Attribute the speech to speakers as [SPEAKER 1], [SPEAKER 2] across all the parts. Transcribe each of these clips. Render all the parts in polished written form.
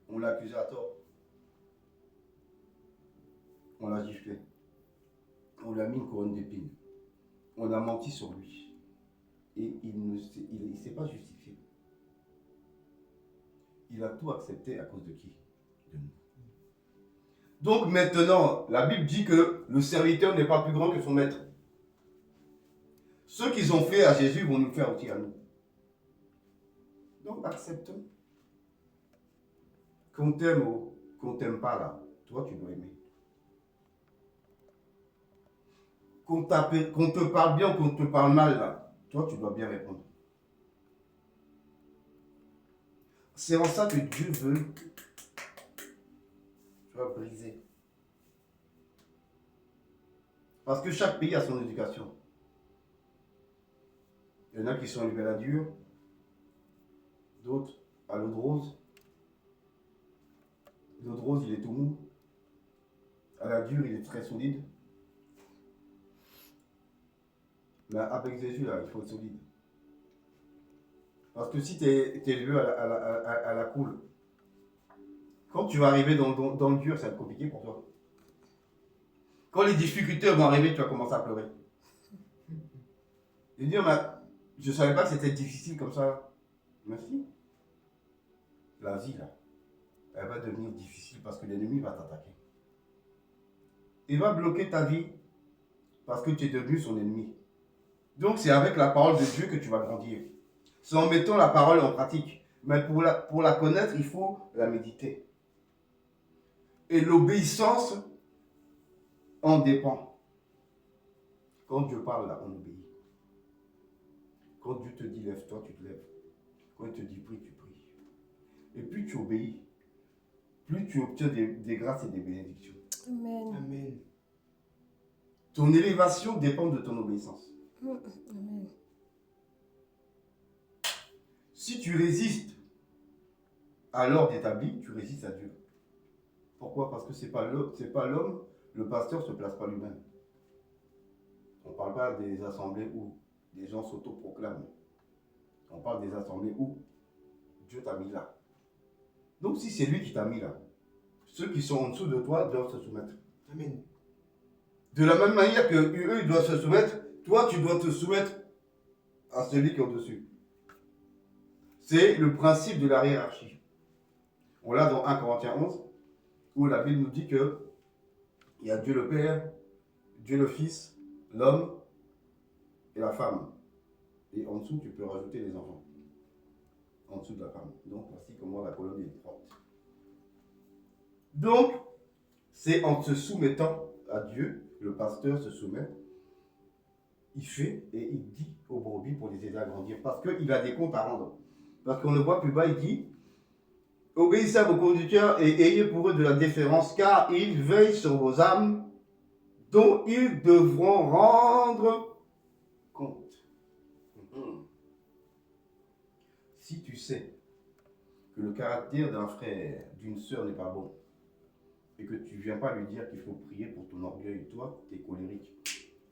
[SPEAKER 1] On l'a accusé à tort. On l'a giflé. On lui a mis une couronne d'épines. On a menti sur lui. Et il ne s'est pas justifié. Il a tout accepté à cause de qui? De nous. Donc maintenant, la Bible dit que le serviteur n'est pas plus grand que son maître. Ce qu'ils ont fait à Jésus vont nous faire aussi à nous. Donc acceptons. Qu'on t'aime ou qu'on t'aime pas là, toi tu dois aimer. Qu'on te parle bien ou qu'on te parle mal là, toi tu dois bien répondre. C'est en ça que Dieu veut, tu vas briser. Parce que chaque pays a son éducation. Il y en a qui sont élevés à la dure, d'autres à l'eau de rose. L'eau de rose, il est tout mou. À la dure, il est très solide. Mais avec Jésus, là, il faut être solide. Parce que si tu es élevé à la cool, quand tu vas arriver dans le dur, ça va être compliqué pour toi. Quand les difficultés vont arriver, tu vas commencer à pleurer. Et dire, je ne savais pas que c'était difficile comme ça. Merci. La vie, là, elle va devenir difficile parce que l'ennemi va t'attaquer. Il va bloquer ta vie parce que tu es devenu son ennemi. Donc c'est avec la parole de Dieu que tu vas grandir. C'est en mettant la parole en pratique. Mais pour la connaître, il faut la méditer. Et l'obéissance en dépend. Quand Dieu parle, là, on obéit. Quand Dieu te dit lève-toi, tu te lèves. Quand il te dit prie, tu pries. Et plus tu obéis, plus tu obtiens des grâces et des bénédictions.
[SPEAKER 2] Amen.
[SPEAKER 1] Amen. Ton élévation dépend de ton obéissance.
[SPEAKER 2] Amen.
[SPEAKER 1] Si tu résistes à l'ordre établi, tu résistes à Dieu. Pourquoi? Parce que ce n'est pas l'homme, le pasteur ne se place pas lui-même. On ne parle pas des assemblées où des gens s'autoproclament. On parle des assemblées où Dieu t'a mis là. Donc si c'est lui qui t'a mis là, ceux qui sont en dessous de toi doivent se soumettre. Amen. De la même manière que eux, ils doivent se soumettre, toi, tu dois te soumettre à celui qui est au-dessus. C'est le principe de la hiérarchie. On l'a dans 1 Corinthiens 11, où la Bible nous dit que il y a Dieu le Père, Dieu le Fils, l'homme et la femme. Et en dessous, tu peux rajouter les enfants. En dessous de la femme. Donc, voici comment la colonne est droite. Donc, c'est en se soumettant à Dieu, le pasteur se soumet, il fait et il dit aux brebis pour les aider à grandir. Parce qu'il a des comptes à rendre. Parce qu'on le voit plus bas, il dit obéissez à vos conducteurs et ayez pour eux de la déférence, car ils veillent sur vos âmes, dont ils devront rendre compte. Si tu sais que le caractère d'un frère, d'une sœur n'est pas bon, et que tu ne viens pas lui dire qu'il faut prier pour ton orgueil, toi, tu es colérique,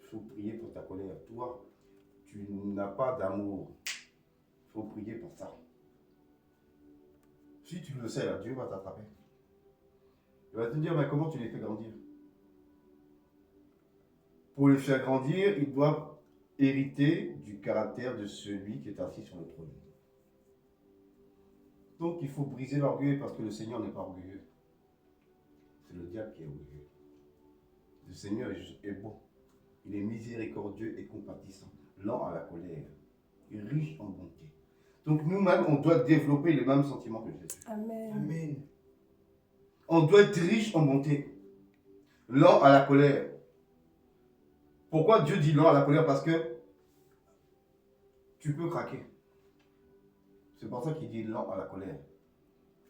[SPEAKER 1] il faut prier pour ta colère, toi, tu n'as pas d'amour, il faut prier pour ça. Si tu le sais, là, Dieu va t'attraper. Il va te dire, mais comment tu les fais grandir? Pour les faire grandir, ils doivent hériter du caractère de celui qui est assis sur le trône. Donc il faut briser l'orgueil parce que le Seigneur n'est pas orgueilleux. C'est le diable qui est orgueilleux. Le Seigneur est bon. Il est miséricordieux et compatissant, lent à la colère, et riche en bonté. Donc nous-mêmes, on doit développer le même sentiment que Jésus.
[SPEAKER 2] Amen.
[SPEAKER 1] Amen. On doit être riche en bonté, lent à la colère. Pourquoi Dieu dit lent à la colère? Parce que tu peux craquer. C'est pour ça qu'il dit lent à la colère.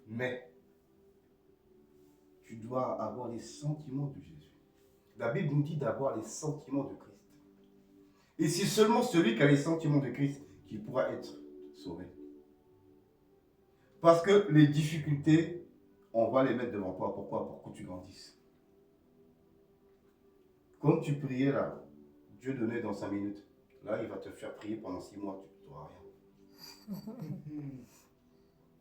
[SPEAKER 1] Mais tu dois avoir les sentiments de Jésus. La Bible nous dit d'avoir les sentiments de Christ. Et c'est seulement celui qui a les sentiments de Christ qui pourra être sauvé. Parce que les difficultés, on va les mettre devant toi. Pourquoi? Pour que tu grandisses. Quand tu priais là, Dieu donnait dans 5 minutes. Là, il va te faire prier pendant 6 mois, tu n'auras rien.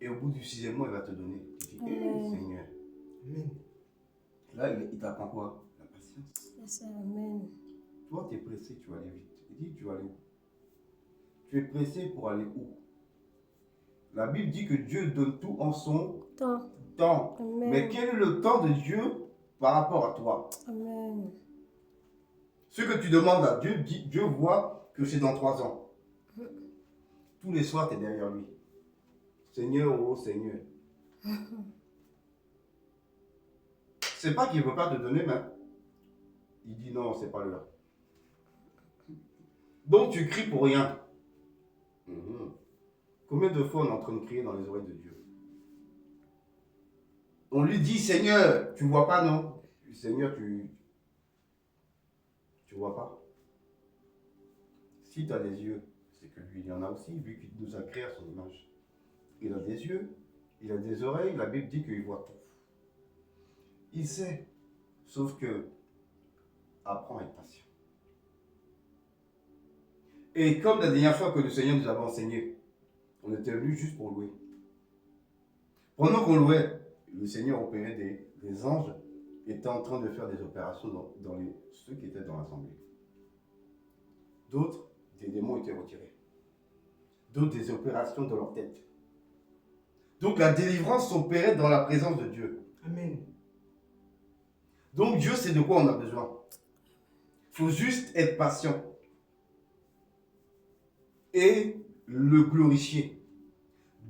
[SPEAKER 1] Et au bout du 6e mois, il va te donner. Tu dis, Là, il t'apprend quoi? La patience.
[SPEAKER 2] Yes, Amen.
[SPEAKER 1] Toi, tu es pressé, tu vas aller vite. Il dit, tu vas aller où? Tu es pressé pour aller où? La Bible dit que Dieu donne tout en son
[SPEAKER 2] Temps.
[SPEAKER 1] temps.
[SPEAKER 2] Amen.
[SPEAKER 1] Mais quel est le temps de Dieu par rapport à toi?
[SPEAKER 2] Amen.
[SPEAKER 1] Ce que tu demandes à Dieu, Dieu voit que c'est dans 3 ans. Tous les soirs, tu es derrière lui. Seigneur, oh Seigneur. C'est pas qu'il ne veut pas te donner, mais il dit non, c'est pas l'heure. Donc tu cries pour rien. Combien de fois on est en train de crier dans les oreilles de Dieu? On lui dit, Seigneur, tu vois pas, non? Seigneur, tu vois pas? Si tu as des yeux, c'est que lui, il y en a aussi, lui qui nous a créé à son image. Il a des yeux, il a des oreilles, la Bible dit qu'il voit tout. Il sait, sauf que apprends à être patient. Et comme la dernière fois que le Seigneur nous avait enseigné, on était venu juste pour louer. Pendant qu'on louait, le Seigneur opérait des anges étaient en train de faire des opérations dans ceux qui étaient dans l'assemblée. D'autres, des démons étaient retirés. D'autres, des opérations dans leur tête. Donc la délivrance s'opérait dans la présence de Dieu.
[SPEAKER 3] Amen.
[SPEAKER 1] Donc Dieu sait de quoi on a besoin. Il faut juste être patient. Et le glorifier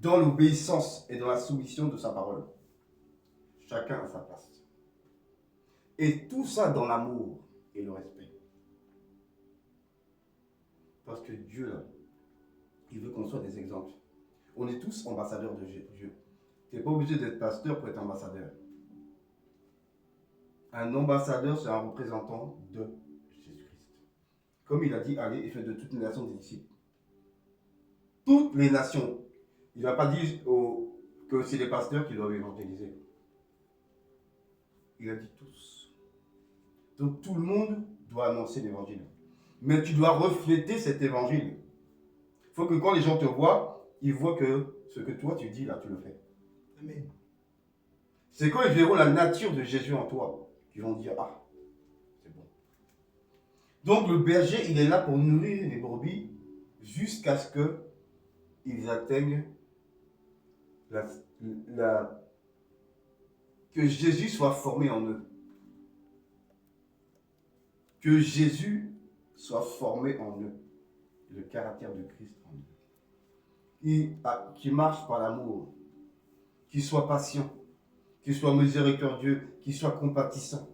[SPEAKER 1] dans l'obéissance et dans la soumission de sa parole. Chacun à sa place. Et tout ça dans l'amour et le respect. Parce que Dieu, là, il veut qu'on soit des exemples. On est tous ambassadeurs de Dieu. Tu n'es pas obligé d'être pasteur pour être ambassadeur. Un ambassadeur, c'est un représentant de Jésus-Christ. Comme il a dit, allez et faites de toutes les nations des disciples. Toutes les nations. Il n'a pas dit que c'est les pasteurs qui doivent évangéliser. Il a dit tous. Donc tout le monde doit annoncer l'évangile. Mais tu dois refléter cet évangile. Il faut que quand les gens te voient, ils voient que ce que toi tu dis là, tu le fais.
[SPEAKER 3] Amen.
[SPEAKER 1] C'est quand ils verront la nature de Jésus en toi qu'ils vont dire, ah, c'est bon. Donc le berger, il est là pour nourrir les brebis jusqu'à ce qu'ils atteignent que Jésus soit formé en eux. Que Jésus soit formé en eux. Le caractère de Christ en eux. Qui marche par l'amour. Qui soit patient. Qui soit miséricordieux. Qui soit compatissant.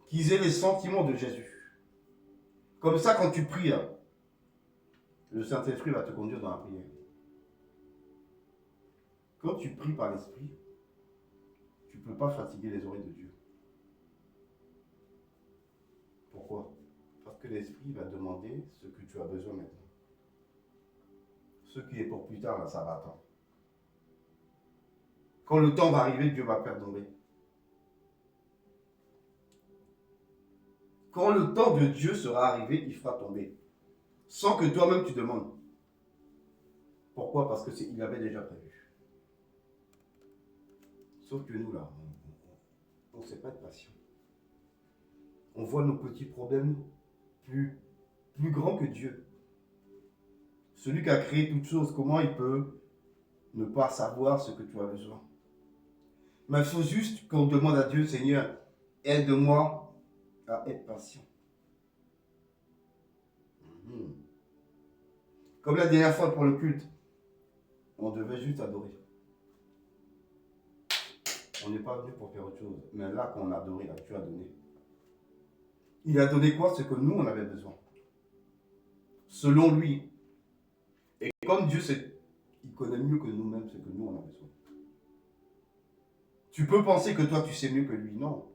[SPEAKER 1] Qu'ils aient les sentiments de Jésus. Comme ça, quand tu pries, le Saint-Esprit va te conduire dans la prière. Quand tu pries par l'Esprit, tu ne peux pas fatiguer les oreilles de Dieu. Pourquoi? Parce que l'Esprit va demander ce que tu as besoin maintenant. Ce qui est pour plus tard, là, ça va attendre. Quand le temps va arriver, Dieu va faire tomber. Quand le temps de Dieu sera arrivé, il fera tomber. Sans que toi-même tu demandes. Pourquoi? Parce qu'il avait déjà prévu. Sauf que nous, là, on ne sait pas être patient. On voit nos petits problèmes plus grands que Dieu. Celui qui a créé toutes choses, comment il peut ne pas savoir ce que tu as besoin? Mais il faut juste qu'on demande à Dieu, Seigneur, aide-moi à être patient. Comme la dernière fois pour le culte, on devait juste adorer. On n'est pas venu pour faire autre chose. Mais là, quand on a adoré, là, tu as donné. Il a donné quoi? Ce que nous, on avait besoin. Selon lui. Et comme Dieu, il connaît mieux que nous-mêmes ce que nous, on a besoin. Tu peux penser que toi, tu sais mieux que lui. Non.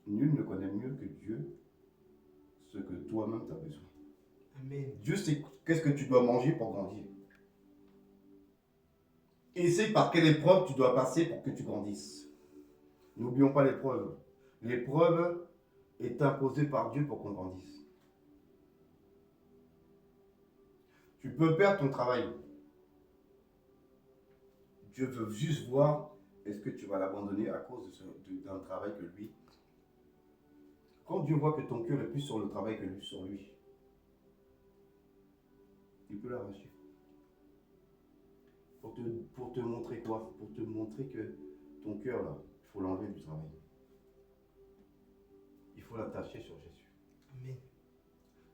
[SPEAKER 1] Nul ne connaît mieux que Dieu ce que toi-même tu as besoin.
[SPEAKER 3] Amen.
[SPEAKER 1] Dieu sait qu'est-ce que tu dois manger pour grandir. Et c'est par quelle épreuve tu dois passer pour que tu grandisses. N'oublions pas l'épreuve. L'épreuve est imposée par Dieu pour qu'on grandisse. Tu peux perdre ton travail. Dieu veut juste voir est-ce que tu vas l'abandonner à cause d'un travail que lui? Quand Dieu voit que ton cœur est plus sur le travail que lui, sur lui, il peut l'arracher. Pour te montrer quoi? Pour te montrer que ton cœur, là, il faut l'enlever du travail. Il faut l'attacher sur Jésus.
[SPEAKER 3] Amen.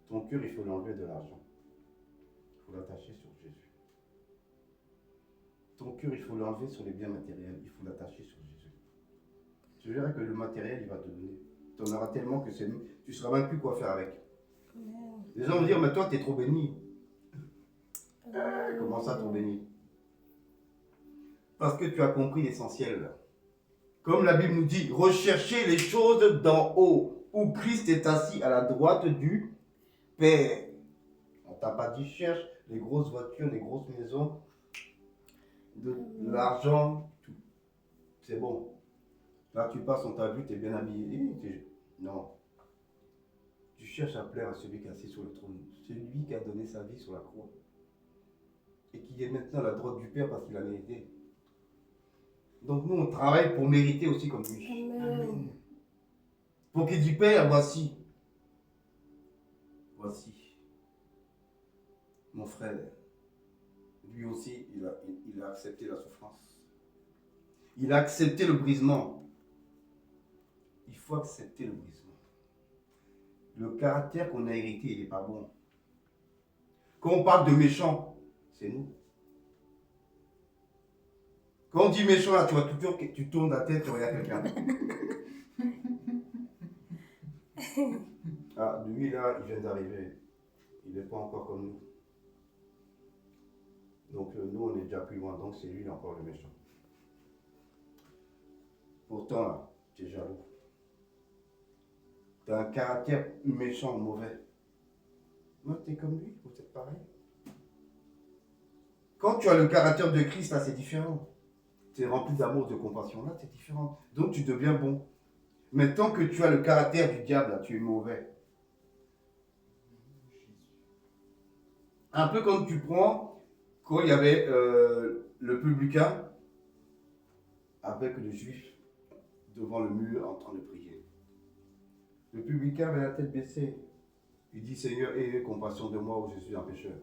[SPEAKER 1] Ton cœur, il faut l'enlever de l'argent. Il faut l'attacher sur Jésus. Ton cœur, il faut l'enlever sur les biens matériels. Il faut l'attacher sur Jésus. Tu verras que le matériel, il va te donner. Tu en auras tellement que tu ne sauras même plus quoi faire avec.
[SPEAKER 2] Amen.
[SPEAKER 1] Les gens vont dire, mais toi, tu es trop béni.
[SPEAKER 2] Amen.
[SPEAKER 1] Comment ça, trop béni? Parce que tu as compris l'essentiel. Comme la Bible nous dit, recherchez les choses d'en haut, où Christ est assis à la droite du Père. On t'a pas dit, cherche les grosses voitures, les grosses maisons, de l'argent, tout. C'est bon. Là, tu passes, on t'a vu, tu es bien habillé. Non. Tu cherches à plaire à celui qui est assis sur le trône. Celui qui a donné sa vie sur la croix. Et qui est maintenant à la droite du Père parce qu'il a mérité. Donc nous, on travaille pour mériter aussi comme lui.
[SPEAKER 2] Amen.
[SPEAKER 1] Pour qu'il dise, Père, voici. Voici. Mon frère, lui aussi, il a accepté la souffrance. Il a accepté le brisement. Il faut accepter le brisement. Le caractère qu'on a hérité, il n'est pas bon. Quand on parle de méchant, c'est nous. Quand on dit méchant, là, tu vois toujours que tu tournes la tête, tu regardes quelqu'un. Ah, lui, là, il vient d'arriver. Il n'est pas encore comme nous. Donc, nous, on est déjà plus loin. Donc, c'est lui, il est encore le méchant. Pourtant, là, tu es jaloux. Tu as un caractère méchant, mauvais. Non, tu es comme lui, vous êtes pareil. Quand tu as le caractère de Christ, là, c'est différent. Tu es rempli d'amour, de compassion, là, c'est différent. Donc, tu deviens bon. Mais tant que tu as le caractère du diable, là, tu es mauvais. Un peu comme tu prends, quand il y avait le publicain avec le juif devant le mur en train de prier. Le publicain avait la tête baissée. Il dit, Seigneur, aie compassion de moi où je suis un pécheur.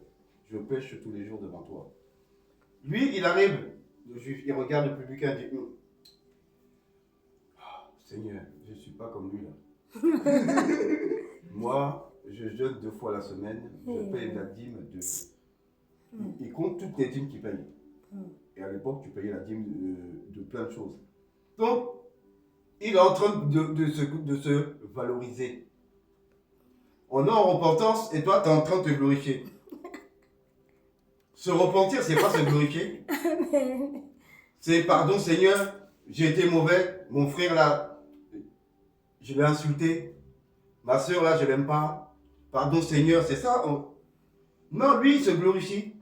[SPEAKER 1] Je pêche tous les jours devant toi. Lui, il arrive, le juif, il regarde le publicain et dit, Seigneur, je ne suis pas comme lui là. Moi, je jeûne 2 fois la semaine, je paye la dîme de... Il compte toutes les dîmes qu'il paye. Et à l'époque, tu payais la dîme de plein de choses. Donc, il est en train de se valoriser. On est en repentance et toi, tu es en train de te glorifier. Se repentir, c'est pas se glorifier. C'est pardon Seigneur, j'ai été mauvais, mon frère là, je l'ai insulté. Ma soeur là, je l'aime pas. Pardon Seigneur, c'est ça. Non, lui, il se glorifie.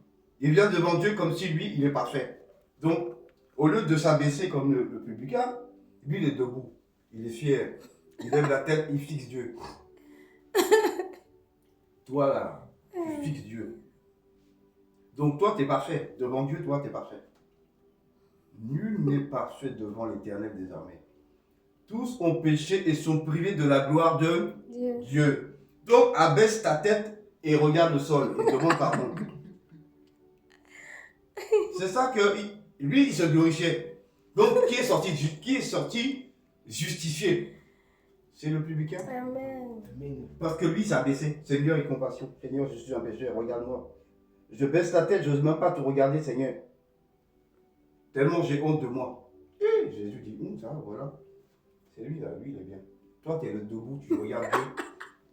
[SPEAKER 1] Il vient devant Dieu comme si lui, il est parfait. Donc, au lieu de s'abaisser comme le publicain, lui, il est debout. Il est fier. Il lève la tête, il fixe Dieu. Toi là, tu fixes Dieu. Donc toi, tu es parfait. Devant Dieu, toi, tu es parfait. Nul n'est parfait devant l'Éternel des armées. Tous ont péché et sont privés de la gloire de Dieu. Donc, abaisse ta tête et regarde le sol et demande pardon. C'est ça que lui, il se glorifiait. Donc, qui est sorti justifié? C'est le publicain.
[SPEAKER 2] Amen.
[SPEAKER 3] Amen.
[SPEAKER 1] Parce que lui, il s'est abaissé. Seigneur, il compassion. Seigneur, je suis un pécheur, regarde-moi. Je baisse la tête, je n'ose même pas te regarder, Seigneur. Tellement j'ai honte de moi. Et Jésus dit, ça, voilà. C'est lui, là, lui, il est bien. Toi, tu es le debout, tu regardes Dieu.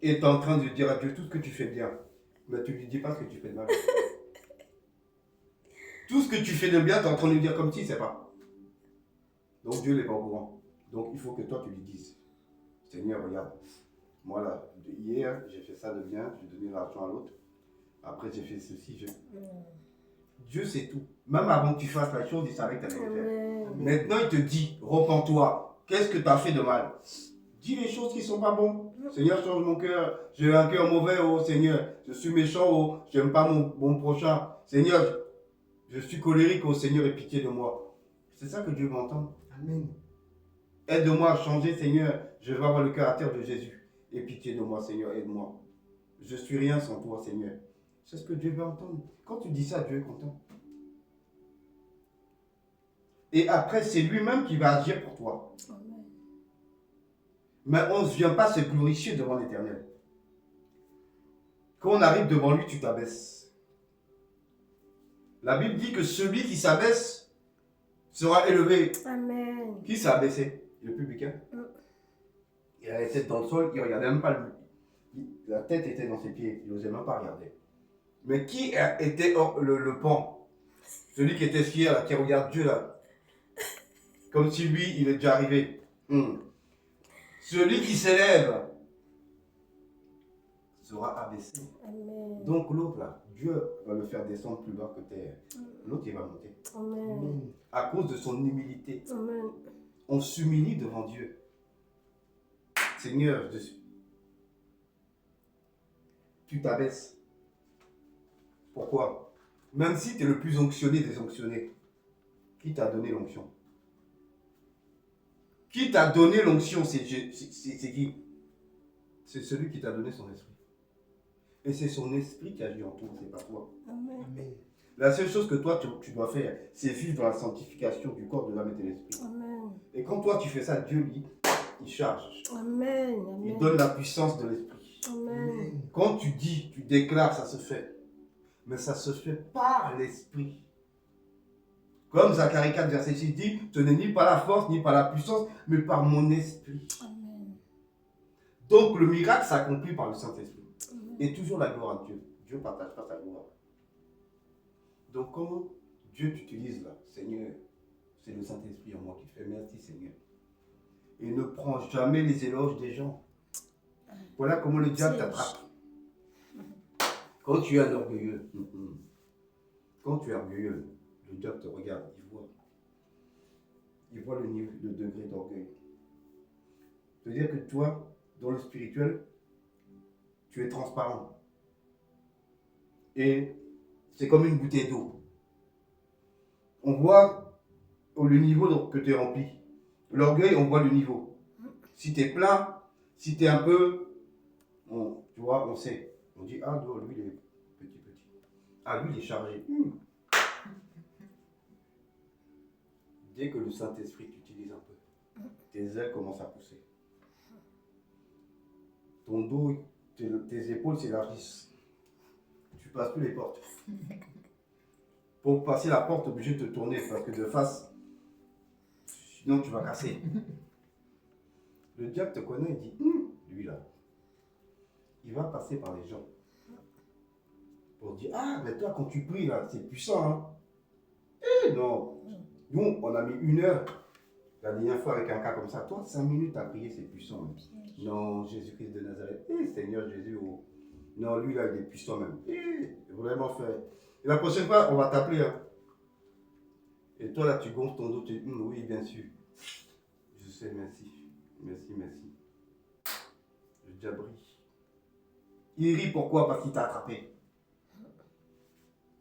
[SPEAKER 1] Et tu es en train de dire à Dieu tout ce que tu fais bien. Mais tu ne lui dis pas ce que tu fais de mal. Tout ce que tu fais de bien, tu es en train de lui dire comme si, c'est pas. Donc Dieu n'est pas au courant. Donc il faut que toi, tu lui dises. Seigneur, regarde. Moi, là, hier, j'ai fait ça de bien, j'ai donné l'argent à l'autre. Après, j'ai fait ceci. Dieu sait tout. Même avant que tu fasses la chose, il savait que tu allais le faire.
[SPEAKER 2] Amen.
[SPEAKER 1] Maintenant, il te dit, repens-toi. Qu'est-ce que tu as fait de mal? Dis les choses qui ne sont pas bonnes. Seigneur, change mon cœur. J'ai un cœur mauvais, oh Seigneur. Je suis méchant, oh. J'aime pas mon prochain. Seigneur, je suis colérique, oh Seigneur, aie pitié de moi. C'est ça que Dieu veut entendre.
[SPEAKER 3] Amen.
[SPEAKER 1] Aide-moi à changer, Seigneur. Je veux avoir le caractère de Jésus. Et pitié de moi, Seigneur, aide-moi. Je suis rien sans toi, Seigneur. C'est ce que Dieu veut entendre. Quand tu dis ça, Dieu est content. Et après, c'est lui-même qui va agir pour toi.
[SPEAKER 2] Amen.
[SPEAKER 1] Mais on ne vient pas se glorifier devant l'Éternel. Quand on arrive devant lui, tu t'abaisses. La Bible dit que celui qui s'abaisse sera élevé.
[SPEAKER 2] Amen.
[SPEAKER 1] Qui s'est abaissé? Le publicain. Il avait la tête dans le sol, il ne regardait même pas la tête était dans ses pieds, il n'osait même pas regarder. Mais qui était le pan? Celui qui était fier, là, qui regarde Dieu là. Comme si lui, il est déjà arrivé. Celui qui s'élève sera abaissé.
[SPEAKER 2] Amen.
[SPEAKER 1] Donc l'autre là, Dieu va le faire descendre plus bas que terre. L'autre il va monter.
[SPEAKER 2] Amen.
[SPEAKER 3] Amen.
[SPEAKER 1] À cause de son humilité.
[SPEAKER 2] Amen.
[SPEAKER 1] On s'humilie devant Dieu. Seigneur, tu t'abaisses. Pourquoi? Même si tu es le plus onctionné des onctionnés, qui t'a donné l'onction? Qui t'a donné l'onction? C'est qui? C'est celui qui t'a donné son esprit. Et c'est son esprit qui agit en toi, c'est pas toi.
[SPEAKER 2] Amen.
[SPEAKER 3] Amen.
[SPEAKER 1] La seule chose que toi tu dois faire, c'est vivre dans la sanctification du corps, de l'âme et de l'esprit.
[SPEAKER 2] Amen.
[SPEAKER 1] Et quand toi tu fais ça, Dieu lui, il charge.
[SPEAKER 2] Amen.
[SPEAKER 1] Il
[SPEAKER 2] Amen.
[SPEAKER 1] donne la puissance de l'esprit.
[SPEAKER 2] Amen.
[SPEAKER 1] Quand tu dis, tu déclares, ça se fait. Mais ça se fait par l'esprit. Comme Zacharie 4, verset 6 dit, ce n'est ni par la force, ni par la puissance, mais par mon esprit.
[SPEAKER 2] Amen.
[SPEAKER 1] Donc le miracle s'accomplit par le Saint-Esprit.
[SPEAKER 2] Amen.
[SPEAKER 1] Et toujours la gloire à Dieu. Dieu ne partage pas sa gloire. Donc comment Dieu t'utilise là? Seigneur, c'est le Saint-Esprit en moi qui fait. Merci Seigneur. Et ne prends jamais les éloges des gens. Voilà comment le diable t'attrape. Quand tu es un orgueilleux, quand tu es orgueilleux, le diable te regarde, il voit le niveau, le degré d'orgueil. C'est-à-dire que toi, dans le spirituel, tu es transparent. Et c'est comme une bouteille d'eau. On voit le niveau que tu es rempli. L'orgueil, on voit le niveau. Si tu es plein, si tu es un peu, tu vois, on sait. On dit, ah non, lui, il est petit. Ah, lui, il est chargé. Dès que le Saint-Esprit t'utilise un peu, tes ailes commencent à pousser. Ton dos, tes épaules s'élargissent. Tu passes plus les portes. Pour passer la porte, tu es obligé de te tourner parce que de face, sinon tu vas casser. Le diable te connaît et dit, lui là, il va passer par les gens. Pour dire, ah, mais toi quand tu pries là, c'est puissant. Hein? Eh non, nous on a mis 1 heure la dernière fois avec un cas comme ça. Toi, 5 minutes à prier, c'est puissant. Hein? Non, Jésus-Christ de Nazareth. Seigneur Jésus, oh. Non, lui là, il est puissant même. Vraiment fait. Et la prochaine fois, on va t'appeler. Hein? Et toi là, tu gonfles ton dos, tu dis, oui, bien sûr. Je sais, merci. Merci. Le diable rit. Il rit pourquoi? Parce qu'il t'a attrapé.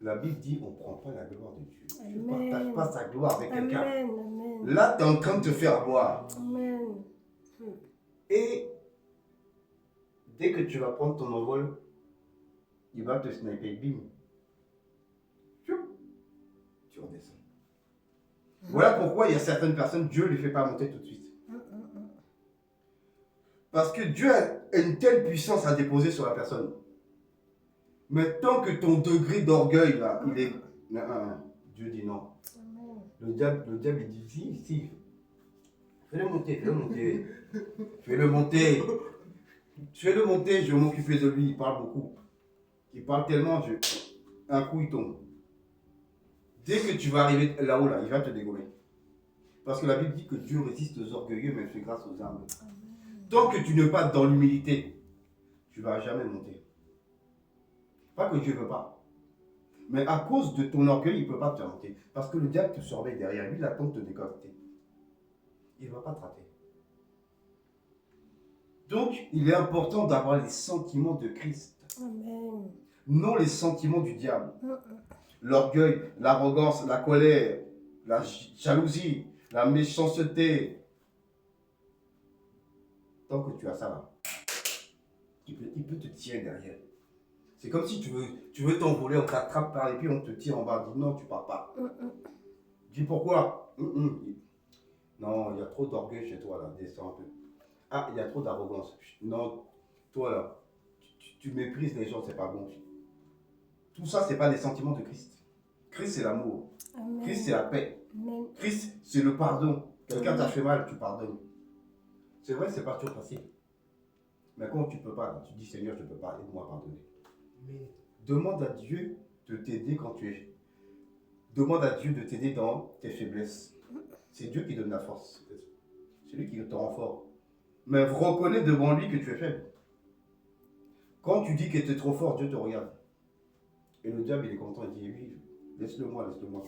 [SPEAKER 1] La Bible dit, on ne prend pas la gloire de Dieu. Tu ne partages pas sa gloire avec quelqu'un.
[SPEAKER 2] Amen.
[SPEAKER 1] Là, tu es en train de te faire voir.
[SPEAKER 2] Amen.
[SPEAKER 1] Et dès que tu vas prendre ton envol, il va te sniper, bim. Tu redescends. Voilà pourquoi il y a certaines personnes, Dieu ne les fait pas monter tout de suite. Parce que Dieu a une telle puissance à déposer sur la personne. Mais tant que ton degré d'orgueil, là, il est... Dieu dit non. Le diable, il dit, si. Fais-le monter. Fais-le monter, je vais m'occuper de lui, il parle beaucoup. Il parle tellement, un coup il tombe. Dès que tu vas arriver là-haut, là, il va te dégommer. Parce que la Bible dit que Dieu résiste aux orgueilleux, mais il fait grâce aux humbles. Tant que tu n'es pas dans l'humilité, tu ne vas jamais monter. Pas que Dieu ne veut pas. Mais à cause de ton orgueil, il ne peut pas te faire monter. Parce que le diable te surveille derrière lui, il attend de te décapiter. Il ne va pas te rater. Donc, il est important d'avoir les sentiments de Christ.
[SPEAKER 2] Amen.
[SPEAKER 1] Non les sentiments du diable. L'orgueil, l'arrogance, la colère, la jalousie, la méchanceté. Tant que tu as ça là, il peut te tirer derrière. C'est comme si tu veux t'envoler, on t'attrape par les pieds, on te tire en bas. Dis non, tu pars pas. Dis pourquoi? Non, il y a trop d'orgueil chez toi là, descends un peu. Ah, il y a trop d'arrogance. Non, toi là, tu méprises les gens, c'est pas bon. Tout ça, c'est pas des sentiments de Christ. Christ, c'est l'amour.
[SPEAKER 2] Amen.
[SPEAKER 1] Christ, c'est la paix.
[SPEAKER 2] Amen.
[SPEAKER 1] Christ, c'est le pardon. Quelqu'un t'a fait mal, tu pardonnes. C'est vrai, c'est pas toujours facile. Mais quand tu peux pas, tu dis Seigneur, je peux pas, aide-moi à pardonner.
[SPEAKER 3] Amen.
[SPEAKER 1] Demande à Dieu de t'aider quand tu es. Demande à Dieu de t'aider dans tes faiblesses. C'est Dieu qui donne la force. C'est lui qui te rend fort. Mais reconnais devant lui que tu es faible. Quand tu dis que tu es trop fort, Dieu te regarde. Et le diable, il est content, il dit oui, laisse-le-moi, laisse-le-moi.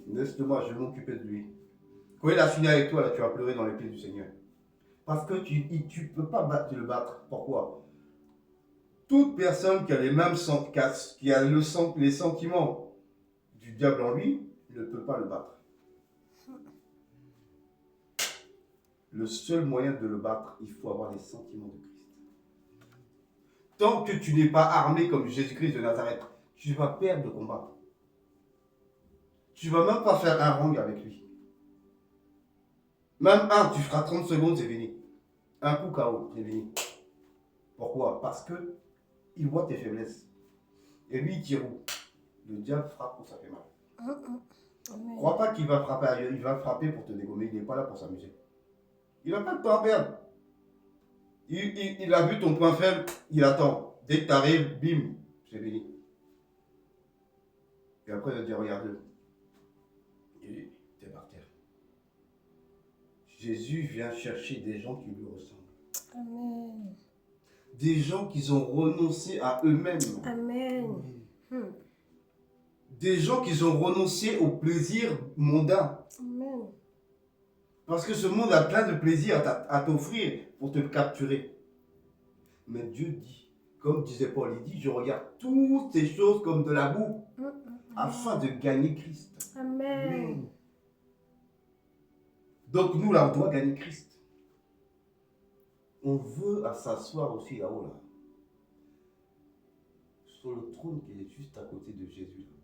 [SPEAKER 1] Laisse-le-moi, je vais m'occuper de lui. Quand il a fini avec toi, là, tu vas pleurer dans les pieds du Seigneur. Parce que tu ne peux pas le battre. Pourquoi? Toute personne qui a les mêmes qui a les sentiments du diable en lui, ne peut pas le battre. Le seul moyen de le battre, il faut avoir les sentiments de Christ. Tant que tu n'es pas armé comme Jésus-Christ de Nazareth, tu vas perdre le combat. Tu ne vas même pas faire un rang avec lui. Même un, tu feras 30 secondes, c'est fini. Un coup KO, c'est fini. Pourquoi? Parce que il voit tes faiblesses. Et lui, il tire où? Le diable frappe où ça fait mal.
[SPEAKER 2] Amen.
[SPEAKER 1] Crois pas qu'il va frapper ailleurs, il va frapper pour te dégommer, il n'est pas là pour s'amuser. Il n'a pas de temps à perdre. Il a vu ton point faible, il attend. Dès que tu arrives, bim, c'est fini. Et après, il va te dire, regarde-le. Et t'es par terre. Jésus vient chercher des gens qui lui ressemblent.
[SPEAKER 2] Amen.
[SPEAKER 1] Des gens qui ont renoncé à eux-mêmes.
[SPEAKER 2] Amen.
[SPEAKER 1] Des gens qui ont renoncé au plaisir mondain.
[SPEAKER 2] Amen.
[SPEAKER 1] Parce que ce monde a plein de plaisirs à t'offrir pour te capturer. Mais Dieu dit, comme disait Paul, il dit, je regarde toutes ces choses comme de la boue afin de gagner Christ.
[SPEAKER 2] Amen.
[SPEAKER 1] Donc nous, là, on doit gagner Christ. On veut s'asseoir aussi là-haut, là. Sur le trône qui est juste à côté de Jésus. Là.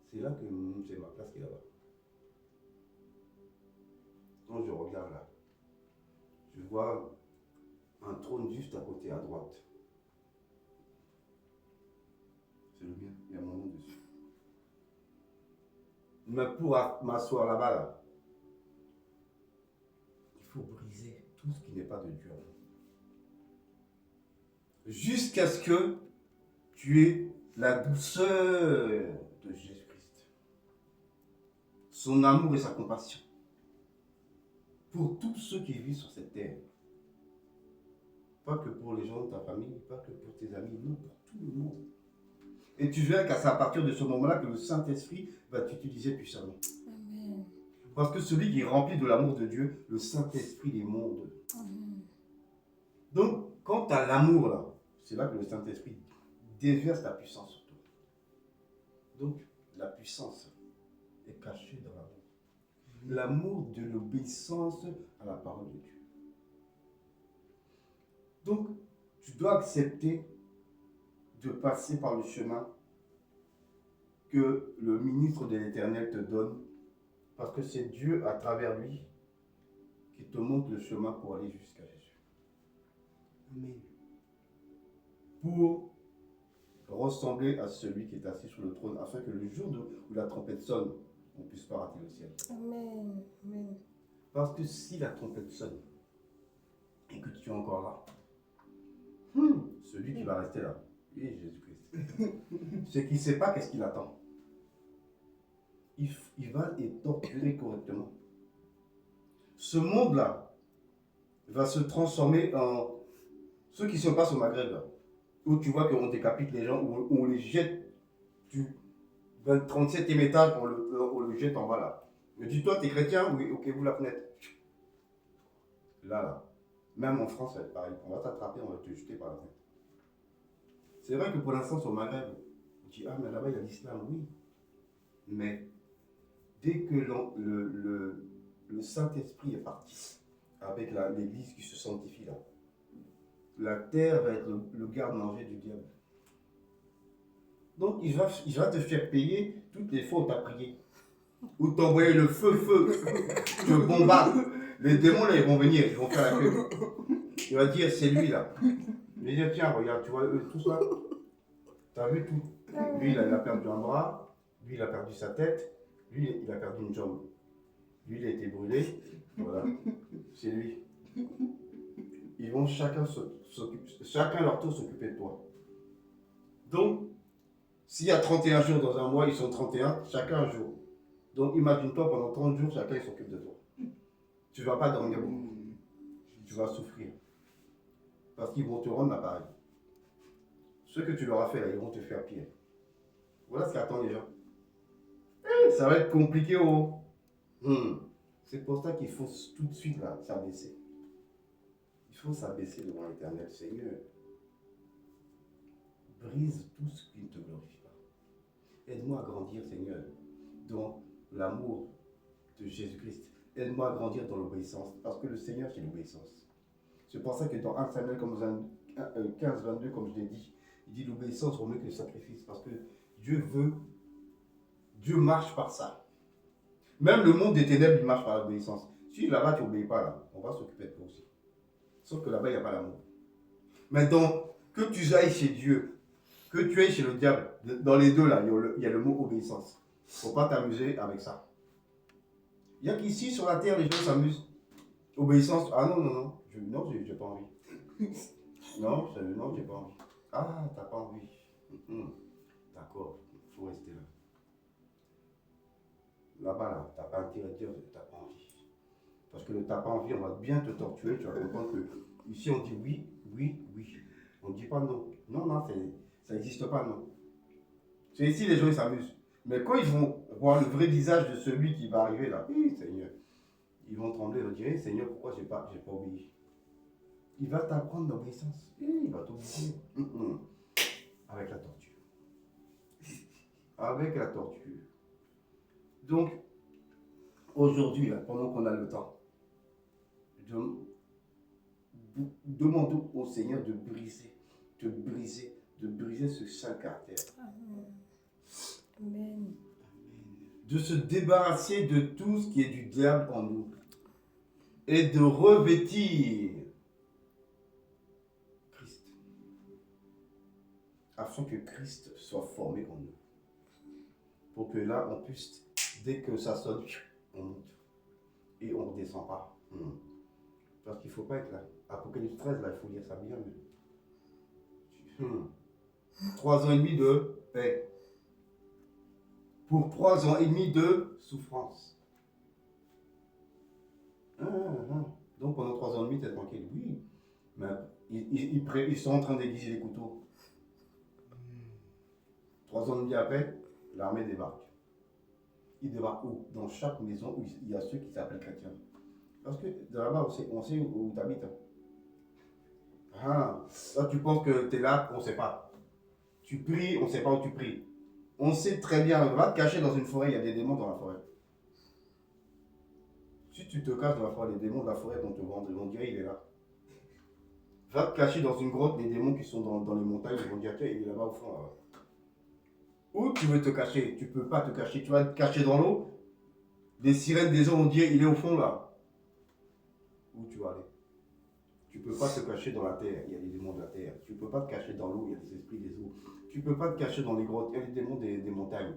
[SPEAKER 1] C'est là que c'est ma place qui est là-bas. Quand je regarde là, je vois un trône juste à côté, à droite. C'est le mien, il y a mon nom dessus. Mais pour m'asseoir là-bas, là, il faut briser tout ce qui n'est pas de Dieu. Jusqu'à ce que tu aies la douceur de Jésus-Christ. Son amour et sa compassion. Pour tous ceux qui vivent sur cette terre. Pas que pour les gens de ta famille, pas que pour tes amis, non, pour tout le monde. Et tu verras qu'à partir de ce moment-là que le Saint-Esprit va t'utiliser puissamment.
[SPEAKER 2] Amen.
[SPEAKER 1] Parce que celui qui est rempli de l'amour de Dieu, le Saint-Esprit l'émonde. Donc, quand tu as l'amour là, c'est là que le Saint-Esprit déverse la puissance sur toi. Donc, la puissance est cachée dans l'amour. L'amour de l'obéissance à la parole de Dieu. Donc, tu dois accepter de passer par le chemin que le ministre de l'Éternel te donne, parce que c'est Dieu à travers lui qui te montre le chemin pour aller jusqu'à Jésus.
[SPEAKER 3] Amen.
[SPEAKER 1] Pour ressembler à celui qui est assis sur le trône, afin que le jour où la trompette sonne, on ne puisse pas rater le ciel.
[SPEAKER 2] Amen. Amen.
[SPEAKER 1] Parce que si la trompette sonne et que tu es encore là, celui qui va rester là, il est Jésus-Christ. C'est qu'il ne sait pas qu'est-ce qu'il attend. Il va être torturé correctement. Ce monde-là va se transformer en ceux qui se passent au Maghreb, là, où tu vois qu'on décapite les gens, où on les jette du 37e étage, on le jette en bas là. Mais dis-toi, t'es chrétien? Oui, ok, vous la fenêtre. Là. Même en France, c'est pareil. On va t'attraper, on va te jeter par la fenêtre. C'est vrai que pour l'instant, c'est au Maghreb. On dit, ah, mais là-bas, il y a l'islam, oui. Mais dès que le Saint-Esprit est parti, avec l'Église qui se sanctifie là, la terre va être le garde-manger du diable. Donc il va te faire payer toutes les fois où tu as prié. Où t'envoyer le feu, tu bombardes. Les démons là, ils vont venir, ils vont faire la queue. Il va dire, c'est lui là. Il va dire, tiens, regarde, tu vois tout ça. T'as vu tout. Lui, il a perdu un bras. Lui, il a perdu sa tête. Lui, il a perdu une jambe. Lui, il a été brûlé. Voilà. C'est lui. Ils vont chacun leur tour s'occuper de toi. Donc, s'il y a 31 jours dans un mois, ils sont 31, chacun un jour. Donc, imagine-toi, pendant 30 jours, chacun il s'occupe de toi. Tu ne vas pas dormir beaucoup. Tu vas souffrir. Parce qu'ils vont te rendre l'appareil. Ce que tu leur as fait là, ils vont te faire pire. Voilà ce qu'attendent les gens. Ça va être compliqué, oh. C'est pour ça qu'il faut tout de suite là, s'abaisser. Il faut s'abaisser devant l'Éternel. Seigneur, brise tout ce qui ne te glorifie pas. Aide-moi à grandir, Seigneur, dans l'amour de Jésus-Christ. Aide-moi à grandir dans l'obéissance, parce que le Seigneur, c'est l'obéissance. C'est pour ça que dans 1 Samuel 15-22, comme je l'ai dit, il dit l'obéissance vaut mieux que le sacrifice, parce que Dieu marche par ça. Même le monde des ténèbres, il marche par l'obéissance. Si là-bas, tu n'obéis pas, là, on va s'occuper de toi aussi. Sauf que là-bas, il n'y a pas l'amour. Maintenant, que tu ailles chez Dieu, que tu ailles chez le diable, dans les deux, là, il y a le mot obéissance. Il ne faut pas t'amuser avec ça. Il y a qu'ici, sur la terre, les gens s'amusent. Obéissance, ah non, j'ai pas envie. Non, j'ai pas envie. Ah, t'as pas envie. D'accord, il faut rester là. Là-bas, là, t'as pas intérêt de dire que t'as pas envie. Parce que le t'as pas envie, on va bien te torturer, tu vas comprendre que ici on dit oui, oui, oui. On ne dit pas non. Non, ça n'existe pas, non. C'est ici les gens ils s'amusent. Mais quand ils vont voir le vrai visage de celui qui va arriver là, Seigneur, ils vont trembler, ils vont dire, Seigneur, pourquoi j'ai pas obéi? Il va t'apprendre l'obéissance. Il va t'obliger. Avec la torture. Avec la torture. Donc, aujourd'hui, pendant qu'on a le temps, demandons au Seigneur de briser ce sale caractère.
[SPEAKER 2] Amen.
[SPEAKER 1] De se débarrasser de tout ce qui est du diable en nous. Et de revêtir Christ. Afin que Christ soit formé en nous. Pour que là, on puisse, dès que ça sonne, on monte. Et on ne redescend pas. Parce qu'il ne faut pas être là. Apocalypse 13, là, il faut lire ça bien. 3 ans et demi de paix. Pour 3 ans et demi de souffrance. Donc pendant 3 ans et demi, tu es tranquille. Oui. Mais ils sont en train d'aiguiser les couteaux. 3 ans et demi après, l'armée débarque. Ils débarquent où? Dans chaque maison où il y a ceux qui s'appellent chrétiens. Parce que là-bas, on sait où tu habites. Là, tu penses que tu es là, on ne sait pas. Tu pries, on ne sait pas où tu pries. On sait très bien, va te cacher dans une forêt, il y a des démons dans la forêt. Si tu te caches dans la forêt, les démons de la forêt vont te vendre, ils vont dire il est là. Va te cacher dans une grotte, les démons qui sont dans les montagnes, ils vont dire tiens, il est là-bas au fond. Là. Où tu veux te cacher? Tu ne peux pas te cacher, tu vas te cacher dans l'eau. Les sirènes des eaux vont dire il est au fond là. Où tu vas aller? Tu ne peux pas te cacher dans la terre, il y a des démons de la terre. Tu ne peux pas te cacher dans l'eau, il y a des esprits des eaux. Tu ne peux pas te cacher dans les grottes, il y a des démons des montagnes.